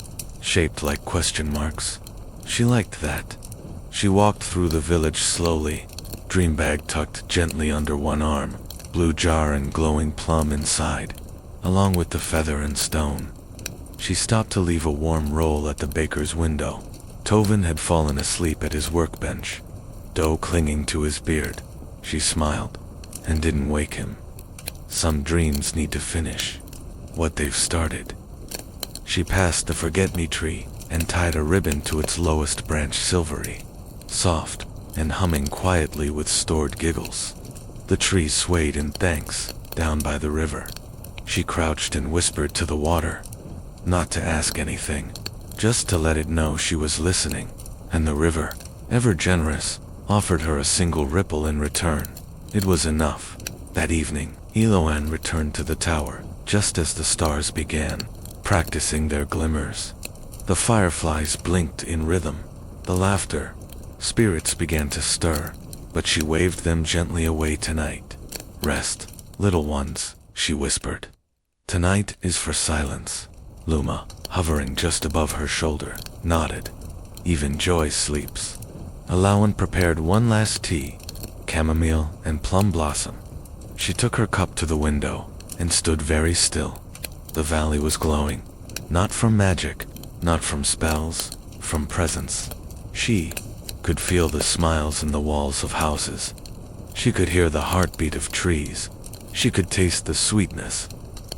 [SPEAKER 1] shaped like question marks. She liked that. She walked through the village slowly, dream bag tucked gently under one arm, blue jar and glowing plum inside, along with the feather and stone. She stopped to leave a warm roll at the baker's window. Tovin had fallen asleep at his workbench, dough clinging to his beard. She smiled and didn't wake him. Some dreams need to finish what they've started. She passed the forget-me tree and tied a ribbon to its lowest branch, silvery, soft, and humming quietly with stored giggles. The tree swayed in thanks down by the river. She crouched and whispered to the water, not to ask anything, just to let it know she was listening, and the river, ever generous, offered her a single ripple in return. It was enough. That evening, Eloan returned to the tower, just as the stars began, practicing their glimmers. The fireflies blinked in rhythm. The laughter, spirits began to stir, but she waved them gently away tonight. Rest, little ones, she whispered. Tonight is for silence. Luma, hovering just above her shoulder, nodded. Even Joy sleeps. Eloan prepared one last tea, chamomile and plum blossom. She took her cup to the window and stood very still. The valley was glowing, not from magic, not from spells, from presence. She could feel the smiles in the walls of houses. She could hear the heartbeat of trees. She could taste the sweetness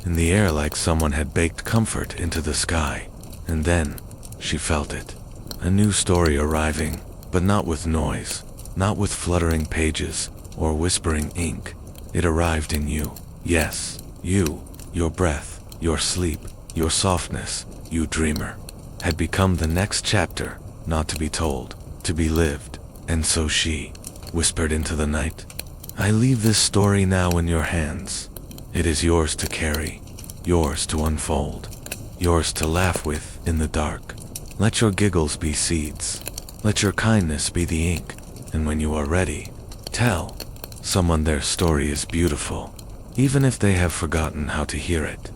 [SPEAKER 1] in the air, like someone had baked comfort into the sky. And then she felt it. A new story arriving, but not with noise, not with fluttering pages or whispering ink. It arrived in you. Yes, you, your breath, your sleep, your softness, you dreamer, had become the next chapter, not to be told, to be lived. And so she whispered into the night, I leave this story now in your hands. It is yours to carry, yours to unfold, yours to laugh with in the dark. Let your giggles be seeds. Let your kindness be the ink. And when you are ready, tell someone their story is beautiful, even if they have forgotten how to hear it.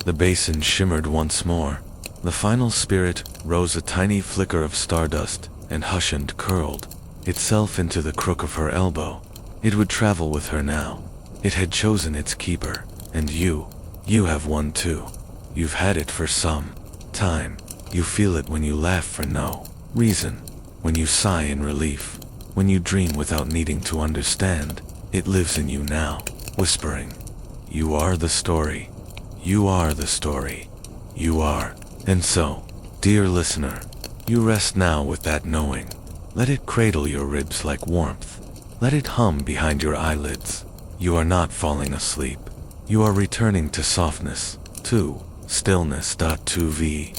[SPEAKER 1] The basin shimmered once more. The final spirit rose, a tiny flicker of stardust, and hushed and curled itself into the crook of her elbow. It would travel with her now. It had chosen its keeper, and you have one too. You've had it for some time, You feel it when you laugh for no reason, when you sigh in relief, when you dream without needing to understand. It lives in you now, whispering, "You are the story. You are the story. You are." And so, dear listener, you rest now with that knowing. Let it cradle your ribs like warmth. Let it hum behind your eyelids. You are not falling asleep. You are returning to softness, to stillness. 2v.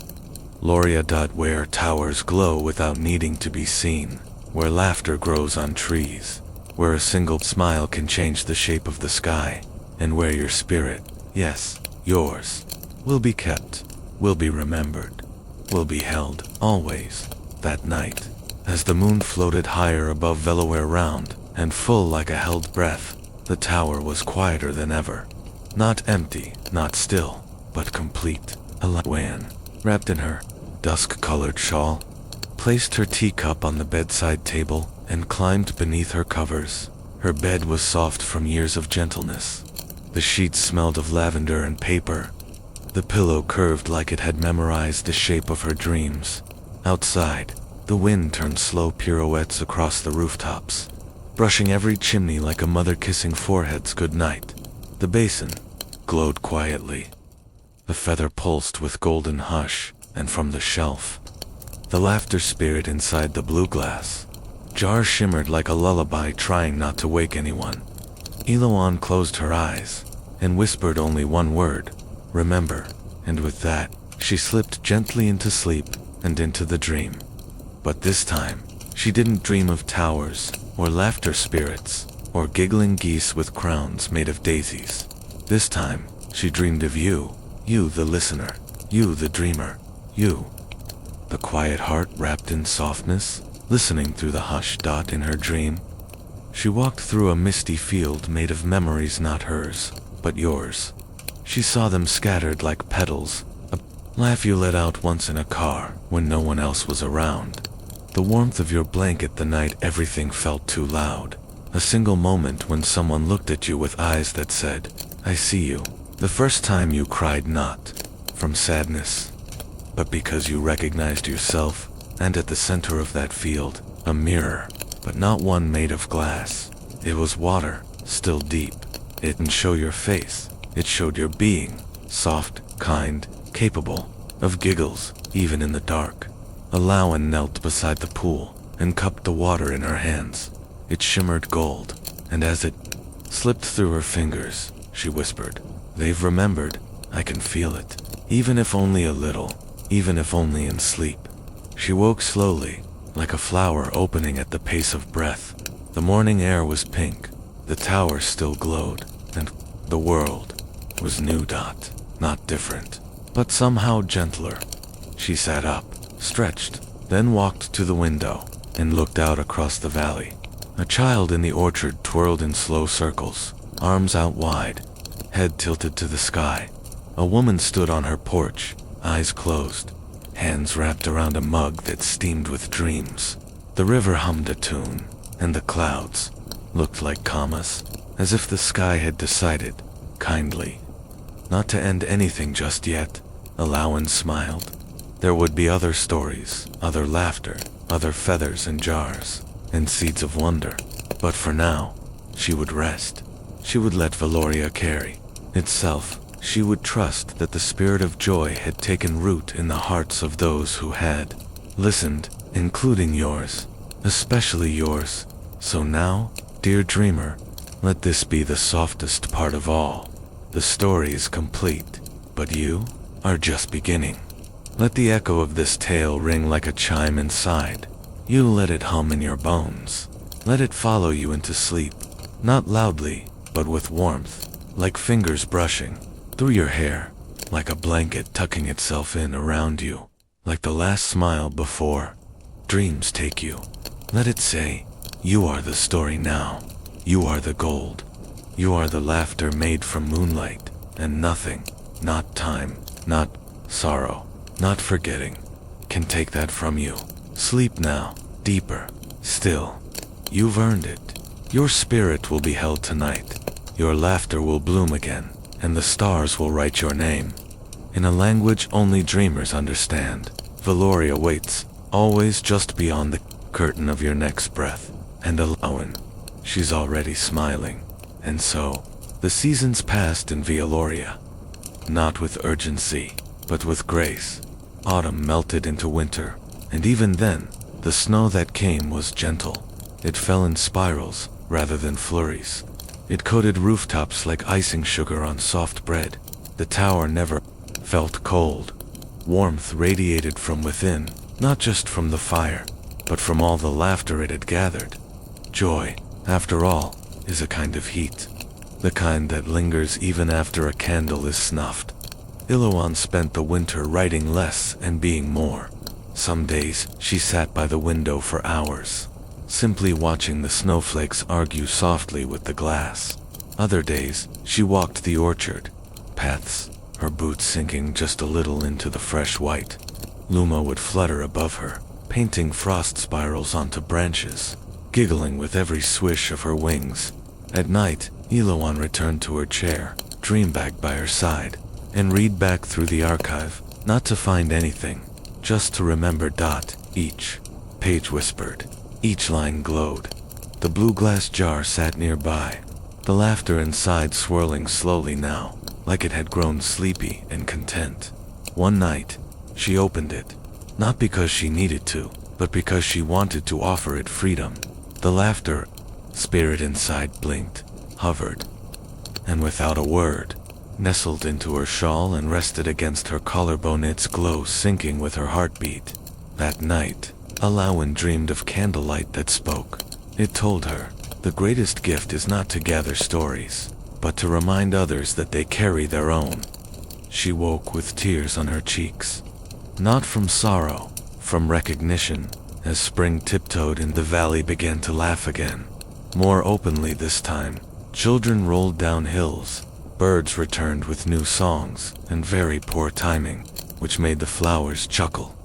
[SPEAKER 1] Loria. Where towers glow without needing to be seen, where laughter grows on trees, where a single smile can change the shape of the sky, and where your spirit, yes, yours, will be kept, will be remembered, will be held, always. That night, as the moon floated higher above Velaware Round, and full like a held breath, the tower was quieter than ever. Not empty, not still, but complete. Wan, wrapped in her dusk-colored shawl, placed her teacup on the bedside table and climbed beneath her covers. Her bed was soft from years of gentleness. The sheets smelled of lavender and paper. The pillow curved like it had memorized the shape of her dreams. Outside, the wind turned slow pirouettes across the rooftops, brushing every chimney like a mother kissing foreheads goodnight. The basin glowed quietly. The feather pulsed with golden hush, and from the shelf, the laughter spirit inside the blue glass jar shimmered like a lullaby trying not to wake anyone. Eloan closed her eyes and whispered only one word, "Remember," and with that, she slipped gently into sleep and into the dream. But this time, she didn't dream of towers, or laughter spirits, or giggling geese with crowns made of daisies. This time, she dreamed of you, you the listener, you the dreamer, you, the quiet heart wrapped in softness, listening through the hush. In her dream, she walked through a misty field made of memories not hers, but yours. She saw them scattered like petals, a laugh you let out once in a car when no one else was around. The warmth of your blanket the night everything felt too loud. A single moment when someone looked at you with eyes that said, "I see you." The first time you cried not from sadness, but because you recognized yourself, and at the center of that field, a mirror, but not one made of glass. It was water, still deep. It didn't show your face, it showed your being, soft, kind, capable of giggles, even in the dark. Alawan knelt beside the pool and cupped the water in her hands. It shimmered gold, and as it slipped through her fingers, she whispered, "They've remembered, I can feel it, even if only a little, even if only in sleep." She woke slowly, like a flower opening at the pace of breath. The morning air was pink, the tower still glowed, and the world was new. Not different, but somehow gentler. She sat up, stretched, then walked to the window, and looked out across the valley. A child in the orchard twirled in slow circles, arms out wide, head tilted to the sky. A woman stood on her porch, eyes closed, hands wrapped around a mug that steamed with dreams. The river hummed a tune, and the clouds looked like commas, as if the sky had decided, kindly, not to end anything just yet. Alawan smiled. There would be other stories, other laughter, other feathers and jars, and seeds of wonder. But for now, she would rest. She would let Valoria carry itself. She would trust that the spirit of joy had taken root in the hearts of those who had listened, including yours, especially yours. So now, dear dreamer, let this be the softest part of all. The story is complete, but you are just beginning. Let the echo of this tale ring like a chime inside. You let it hum in your bones. Let it follow you into sleep, not loudly, but with warmth, like fingers brushing through your hair, like a blanket tucking itself in around you, like the last smile before dreams take you. Let it say, "You are the story now. You are the gold. You are the laughter made from moonlight, and nothing, not time, not sorrow, not forgetting, can take that from you. Sleep now, deeper, still. You've earned it. Your spirit will be held tonight. Your laughter will bloom again, and the stars will write your name in a language only dreamers understand. Valoria waits, always just beyond the curtain of your next breath, and Alawen. She's already smiling. And so, the seasons passed in Valoria. Not with urgency, but with grace. Autumn melted into winter, and even then, the snow that came was gentle. It fell in spirals, rather than flurries. It coated rooftops like icing sugar on soft bread. The tower never felt cold. Warmth radiated from within, not just from the fire, but from all the laughter it had gathered. Joy, after all, is a kind of heat. The kind that lingers even after a candle is snuffed. Iluan spent the winter writing less and being more. Some days, she sat by the window for hours, simply watching the snowflakes argue softly with the glass. Other days, she walked the orchard paths, her boots sinking just a little into the fresh white. Luma would flutter above her, painting frost spirals onto branches, giggling with every swish of her wings. At night, Iluan returned to her chair, dream bag by her side, and read back through the archive, not to find anything, just to remember. Each page whispered, each line glowed. The blue glass jar sat nearby, the laughter inside swirling slowly now, like it had grown sleepy and content. One night, she opened it, not because she needed to, but because she wanted to offer it freedom. The laughter spirit inside blinked, hovered, and without a word, nestled into her shawl and rested against her collarbone, its glow sinking with her heartbeat. That night, Alawen dreamed of candlelight that spoke. It told her, the greatest gift is not to gather stories, but to remind others that they carry their own. She woke with tears on her cheeks. Not from sorrow, from recognition, as spring tiptoed in the valley began to laugh again. More openly this time, children rolled down hills, birds returned with new songs, and very poor timing, which made the flowers chuckle.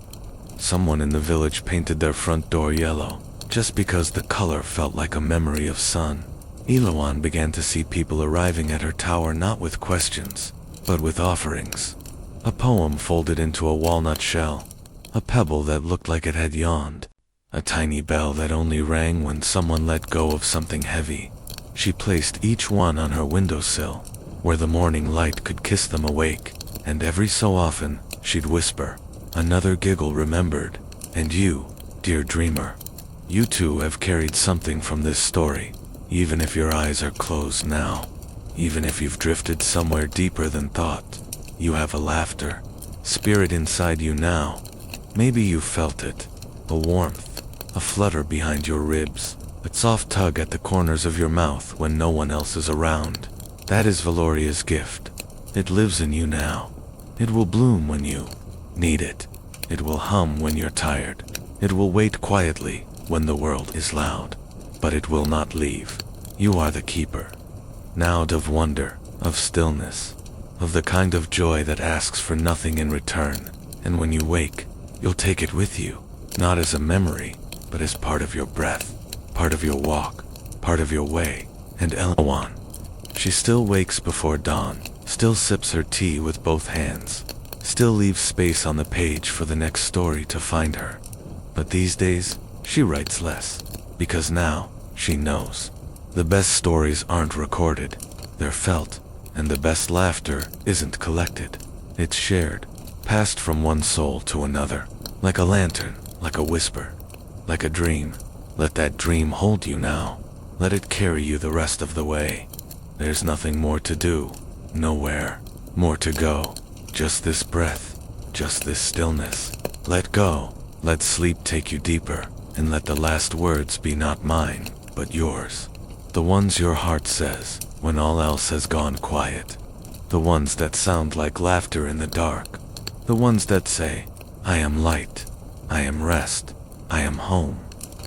[SPEAKER 1] Someone in the village painted their front door yellow, just because the color felt like a memory of sun. Iluan began to see people arriving at her tower not with questions, but with offerings. A poem folded into a walnut shell, a pebble that looked like it had yawned, a tiny bell that only rang when someone let go of something heavy. She placed each one on her windowsill, where the morning light could kiss them awake, and every so often, she'd whisper, another giggle remembered, and you, dear dreamer, you too have carried something from this story, even if your eyes are closed now, even if you've drifted somewhere deeper than thought, you have a laughter, spirit inside you now. Maybe you felt it, a warmth, a flutter behind your ribs, a soft tug at the corners of your mouth when no one else is around. That is Valoria's gift. It lives in you now. It will bloom when you need it. It will hum when you're tired. It will wait quietly when the world is loud. But it will not leave. You are the keeper. Now of wonder, of stillness, of the kind of joy that asks for nothing in return. And when you wake, you'll take it with you, not as a memory, but as part of your breath, part of your walk, part of your way. And Iluan, she still wakes before dawn, still sips her tea with both hands, still leaves space on the page for the next story to find her. But these days, she writes less, because now, she knows. The best stories aren't recorded, they're felt, and the best laughter isn't collected. It's shared, passed from one soul to another, like a lantern, like a whisper, like a dream. Let that dream hold you now. Let it carry you the rest of the way. There's nothing more to do, nowhere more to go. Just this breath, just this stillness. Let go, let sleep take you deeper, and let the last words be not mine, but yours. The ones your heart says, when all else has gone quiet. The ones that sound like laughter in the dark. The ones that say, I am light, I am rest, I am home.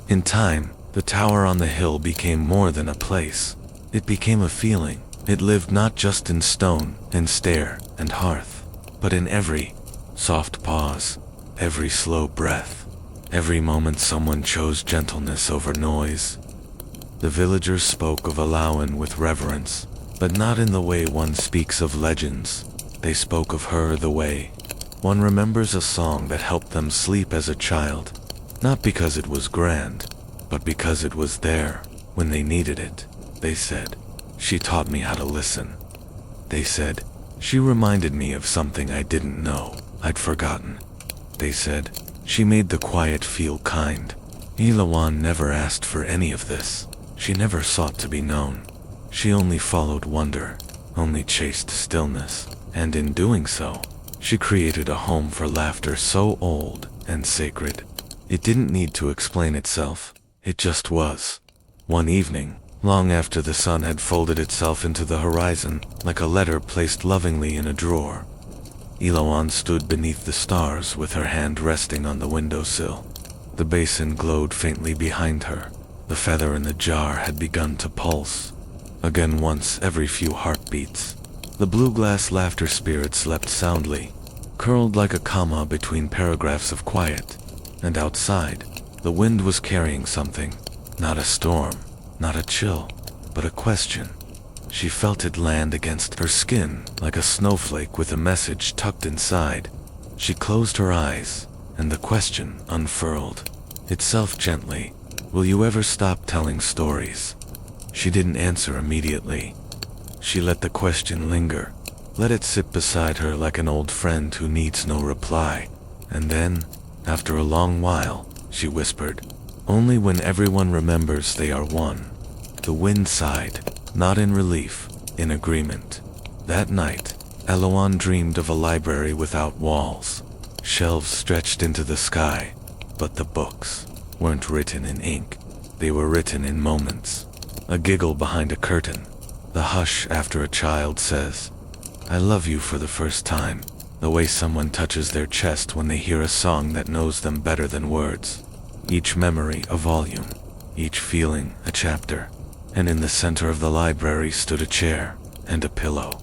[SPEAKER 1] In time, the tower on the hill became more than a place. It became a feeling. It lived not just in stone and stair and hearth, but in every soft pause, every slow breath, every moment someone chose gentleness over noise. The villagers spoke of Alawen with reverence, but not in the way one speaks of legends. They spoke of her the way One remembers a song that helped them sleep as a child, not because it was grand, but because it was there when they needed it. They said, she taught me how to listen. They said, she reminded me of something I didn't know, I'd forgotten. They said, she made the quiet feel kind. Ilawan never asked for any of this. She never sought to be known. She only followed wonder, only chased stillness, and in doing so, she created a home for laughter so old and sacred. It didn't need to explain itself, it just was. One evening, long after the sun had folded itself into the horizon, like a letter placed lovingly in a drawer, Ilawan stood beneath the stars with her hand resting on the windowsill. The basin glowed faintly behind her. The feather in the jar had begun to pulse. Again once every few heartbeats. The blue glass laughter spirit slept soundly, curled like a comma between paragraphs of quiet. And outside, the wind was carrying something. Not a storm, not a chill, but a question. She felt it land against her skin like a snowflake with a message tucked inside. She closed her eyes, and the question unfurled itself gently. Will you ever stop telling stories? She didn't answer immediately. She let the question linger, let it sit beside her like an old friend who needs no reply. And then, after a long while, she whispered, only when everyone remembers they are one. The wind sighed, not in relief, in agreement. That night, Ilawan dreamed of a library without walls. Shelves stretched into the sky, but the books weren't written in ink. They were written in moments. A giggle behind a curtain. The hush after a child says, I love you for the first time. The way someone touches their chest when they hear a song that knows them better than words. Each memory a volume, each feeling a chapter. And in the center of the library stood a chair and a pillow,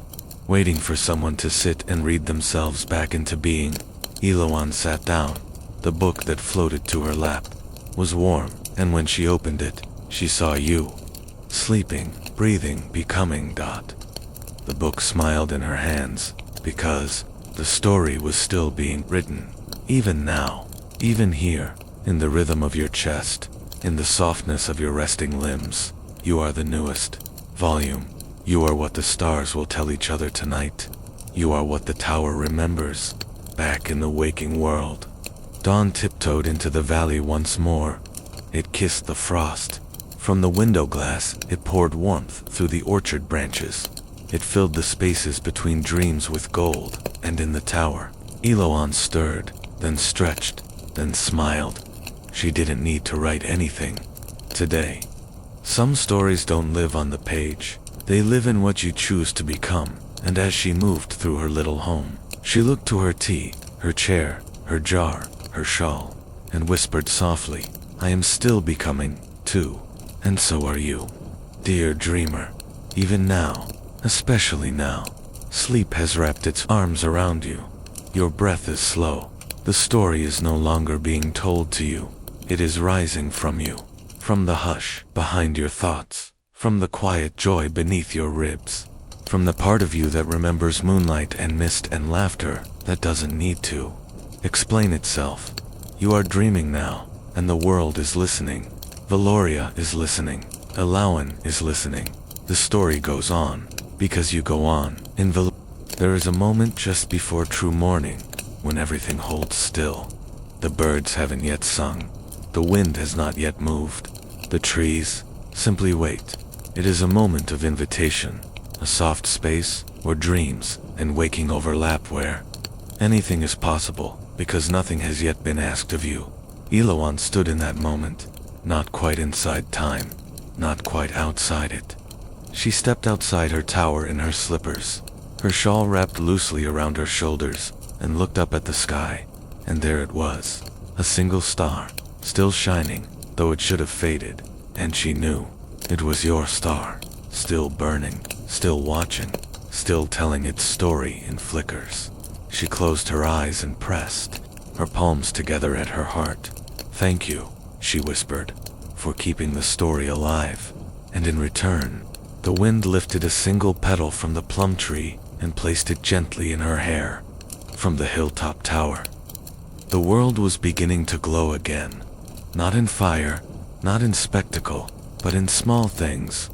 [SPEAKER 1] waiting for someone to sit and read themselves back into being. Ilawan sat down. The book that floated to her lap was warm, and when she opened it, she saw you, sleeping, breathing, becoming. The book smiled in her hands, because the story was still being written. Even now, even here, in the rhythm of your chest, in the softness of your resting limbs, you are the newest volume. You are what the stars will tell each other tonight. You are what the tower remembers, back in the waking world. Dawn tiptoed into the valley once more. It kissed the frost. From the window glass, it poured warmth through the orchard branches. It filled the spaces between dreams with gold, and in the tower, Ilawan stirred, then stretched, then smiled. She didn't need to write anything today. Some stories don't live on the page. They live in what you choose to become. And as she moved through her little home, she looked to her tea, her chair, her jar, her shawl, and whispered softly, I am still becoming, too, and so are you. Dear dreamer, even now, especially now, sleep has wrapped its arms around you. Your breath is slow. The story is no longer being told to you. It is rising from you, from the hush behind your thoughts, from the quiet joy beneath your ribs, from the part of you that remembers moonlight and mist and laughter that doesn't need to explain itself. You are dreaming now, and the world is listening. Valoria is listening. Ilawan is listening. The story goes on, because you go on. There is a moment just before true morning, when everything holds still. The birds haven't yet sung. The wind has not yet moved. The trees simply wait. It is a moment of invitation, a soft space where dreams and waking overlap, where anything is possible, because nothing has yet been asked of you. Ilawan stood in that moment, not quite inside time, not quite outside it. She stepped outside her tower in her slippers, her shawl wrapped loosely around her shoulders, and looked up at the sky, and there it was, a single star, still shining, though it should have faded, and she knew it was your star, still burning, still watching, still telling its story in flickers. She closed her eyes and pressed her palms together at her heart. Thank you, she whispered, for keeping the story alive. And in return, the wind lifted a single petal from the plum tree and placed it gently in her hair. from the hilltop tower. The world was beginning to glow again. Not in fire, not in spectacle, but in small things.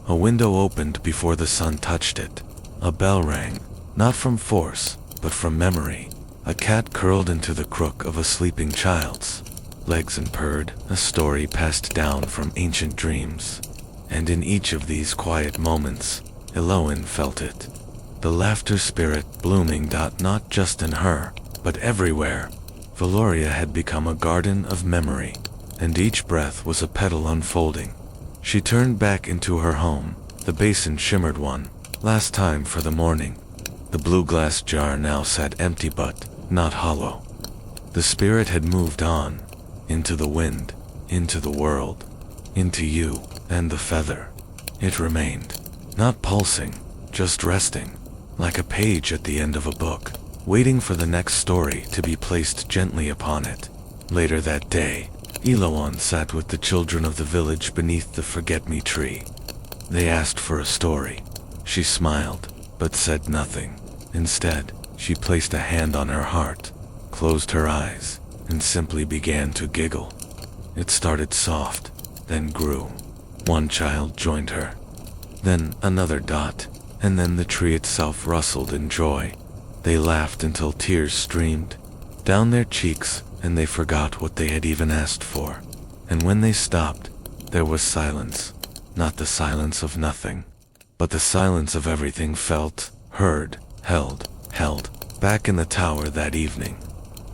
[SPEAKER 1] A window opened before the sun touched it. A bell rang, not from force, but from memory. A cat curled into the crook of a sleeping child's legs and purred, a story passed down from ancient dreams. And in each of these quiet moments, Eloin felt it. The laughter spirit blooming not just in her, but everywhere. Valoria had become a garden of memory, and each breath was a petal unfolding. She turned back into her home. The basin shimmered one last time for the morning. The blue glass jar now sat empty but not hollow. The spirit had moved on, into the wind, into the world, into you and the feather. It remained, not pulsing, just resting, like a page at the end of a book, waiting for the next story to be placed gently upon it. Later that day, Eloin sat with the children of the village beneath the forget-me tree. They asked for a story. She smiled, but said nothing. Instead, she placed a hand on her heart, closed her eyes, and simply began to giggle. It started soft, then grew. One child joined her, then another dot, and then the tree itself rustled in joy. They laughed until tears streamed down their cheeks, and they forgot what they had even asked for. And when they stopped, there was silence. Not the silence of nothing, but the silence of everything felt, heard, held back in the tower that evening.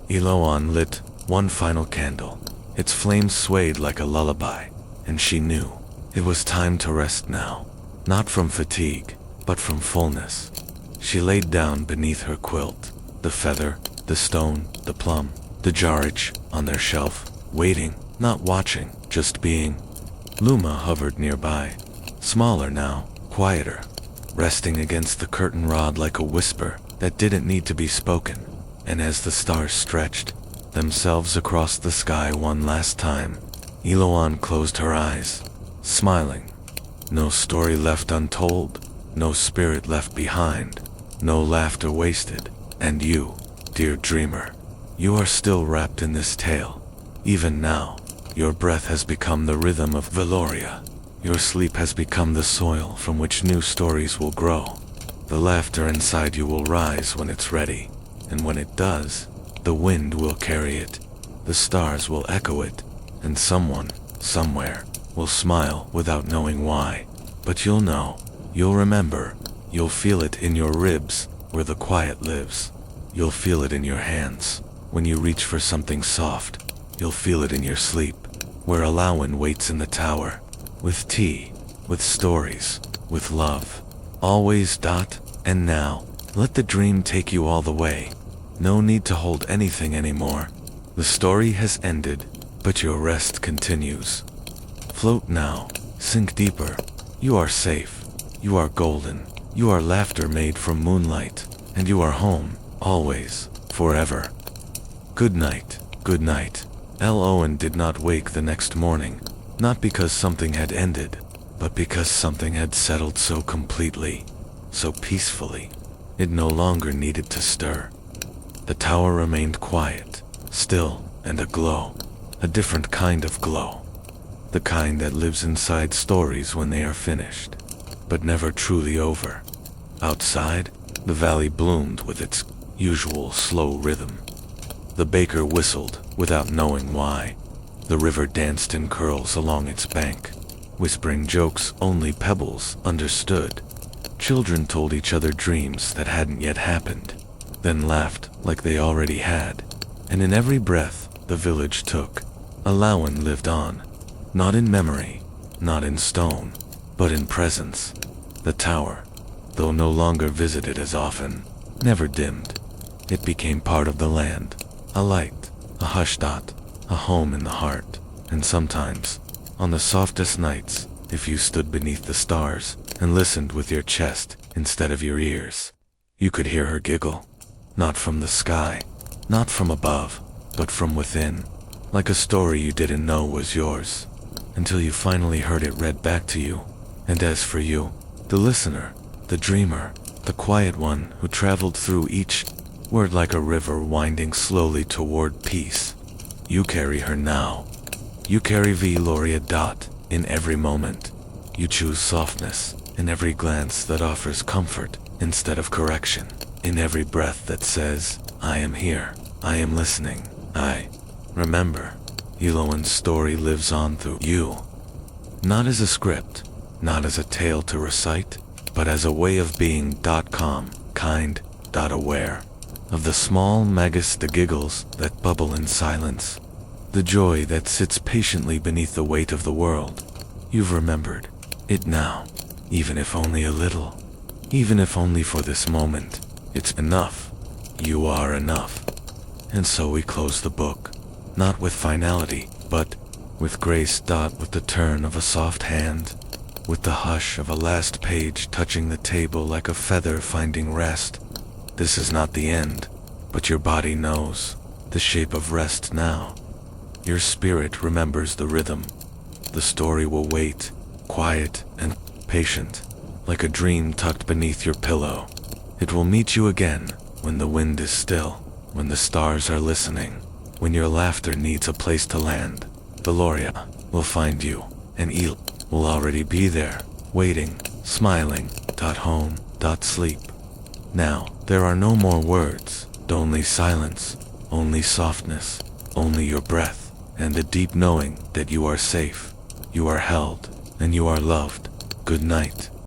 [SPEAKER 1] Eloin lit one final candle. Its flames swayed like a lullaby, and she knew it was time to rest now, not from fatigue, but from fullness. She laid down beneath her quilt, the feather, the stone, the plum, the jarrage on their shelf, waiting, not watching, just being. Luma hovered nearby, smaller now, quieter, resting against the curtain rod like a whisper that didn't need to be spoken. And as the stars stretched themselves across the sky one last time, Eloin closed her eyes, smiling. No story left untold, no spirit left behind, no laughter wasted. And you, dear dreamer, you are still wrapped in this tale. Even now, your breath has become the rhythm of Valoria. Your sleep has become the soil from which new stories will grow. The laughter inside you will rise when it's ready, and when it does, the wind will carry it, the stars will echo it, and someone, somewhere, will smile without knowing why. But you'll know, you'll remember, you'll feel it in your ribs, where the quiet lives. You'll feel it in your hands, when you reach for something soft. You'll feel it in your sleep, where Alawin waits in the tower, with tea, with stories, with love. Always. And now, let the dream take you all the way. No need to hold anything anymore. The story has ended, but your rest continues. Float now, sink deeper. You are safe. You are golden. You are laughter made from moonlight. And you are home, always, forever. Good night, good night. Eloin did not wake the next morning, not because something had ended, but because something had settled so completely, so peacefully, it no longer needed to stir. The tower remained quiet, still, and aglow, a different kind of glow. The kind that lives inside stories when they are finished, but never truly over. Outside, the valley bloomed with its usual slow rhythm. The baker whistled without knowing why. The river danced in curls along its bank, whispering jokes only pebbles understood. Children told each other dreams that hadn't yet happened, then laughed like they already had. And in every breath the village took, Alawin lived on, not in memory, not in stone, but in presence. The tower, though no longer visited as often, never dimmed. It became part of the land, a light, a hush dot, a home in the heart. And sometimes, on the softest nights, if you stood beneath the stars and listened with your chest instead of your ears, you could hear her giggle, not from the sky, not from above, but from within, like a story you didn't know was yours, until you finally heard it read back to you. And as for you, the listener, the dreamer, the quiet one who traveled through each word like a river winding slowly toward peace. You carry her now. You carry Gloria. In every moment. You choose softness in every glance that offers comfort instead of correction. In every breath that says, I am here. I am listening. I remember. Eloan's story lives on through you. Not as a script, not as a tale to recite, but as a way of being. Calm, kind, aware of the small the giggles that bubble in silence, the joy that sits patiently beneath the weight of the world. You've remembered it now, even if only a little, even if only for this moment. It's enough. You are enough. And so we close the book, not with finality, but with grace. With the turn of a soft hand, with the hush of a last page touching the table like a feather finding rest. This is not the end, but your body knows the shape of rest now. Your spirit remembers the rhythm. The story will wait, quiet and patient, like a dream tucked beneath your pillow. It will meet you again when the wind is still, when the stars are listening, when your laughter needs a place to land. Gloria will find you, and El will already be there, waiting, smiling. Home. Sleep. Now, there are no more words, only silence, only softness, only your breath, and the deep knowing that you are safe, you are held, and you are loved. Good night.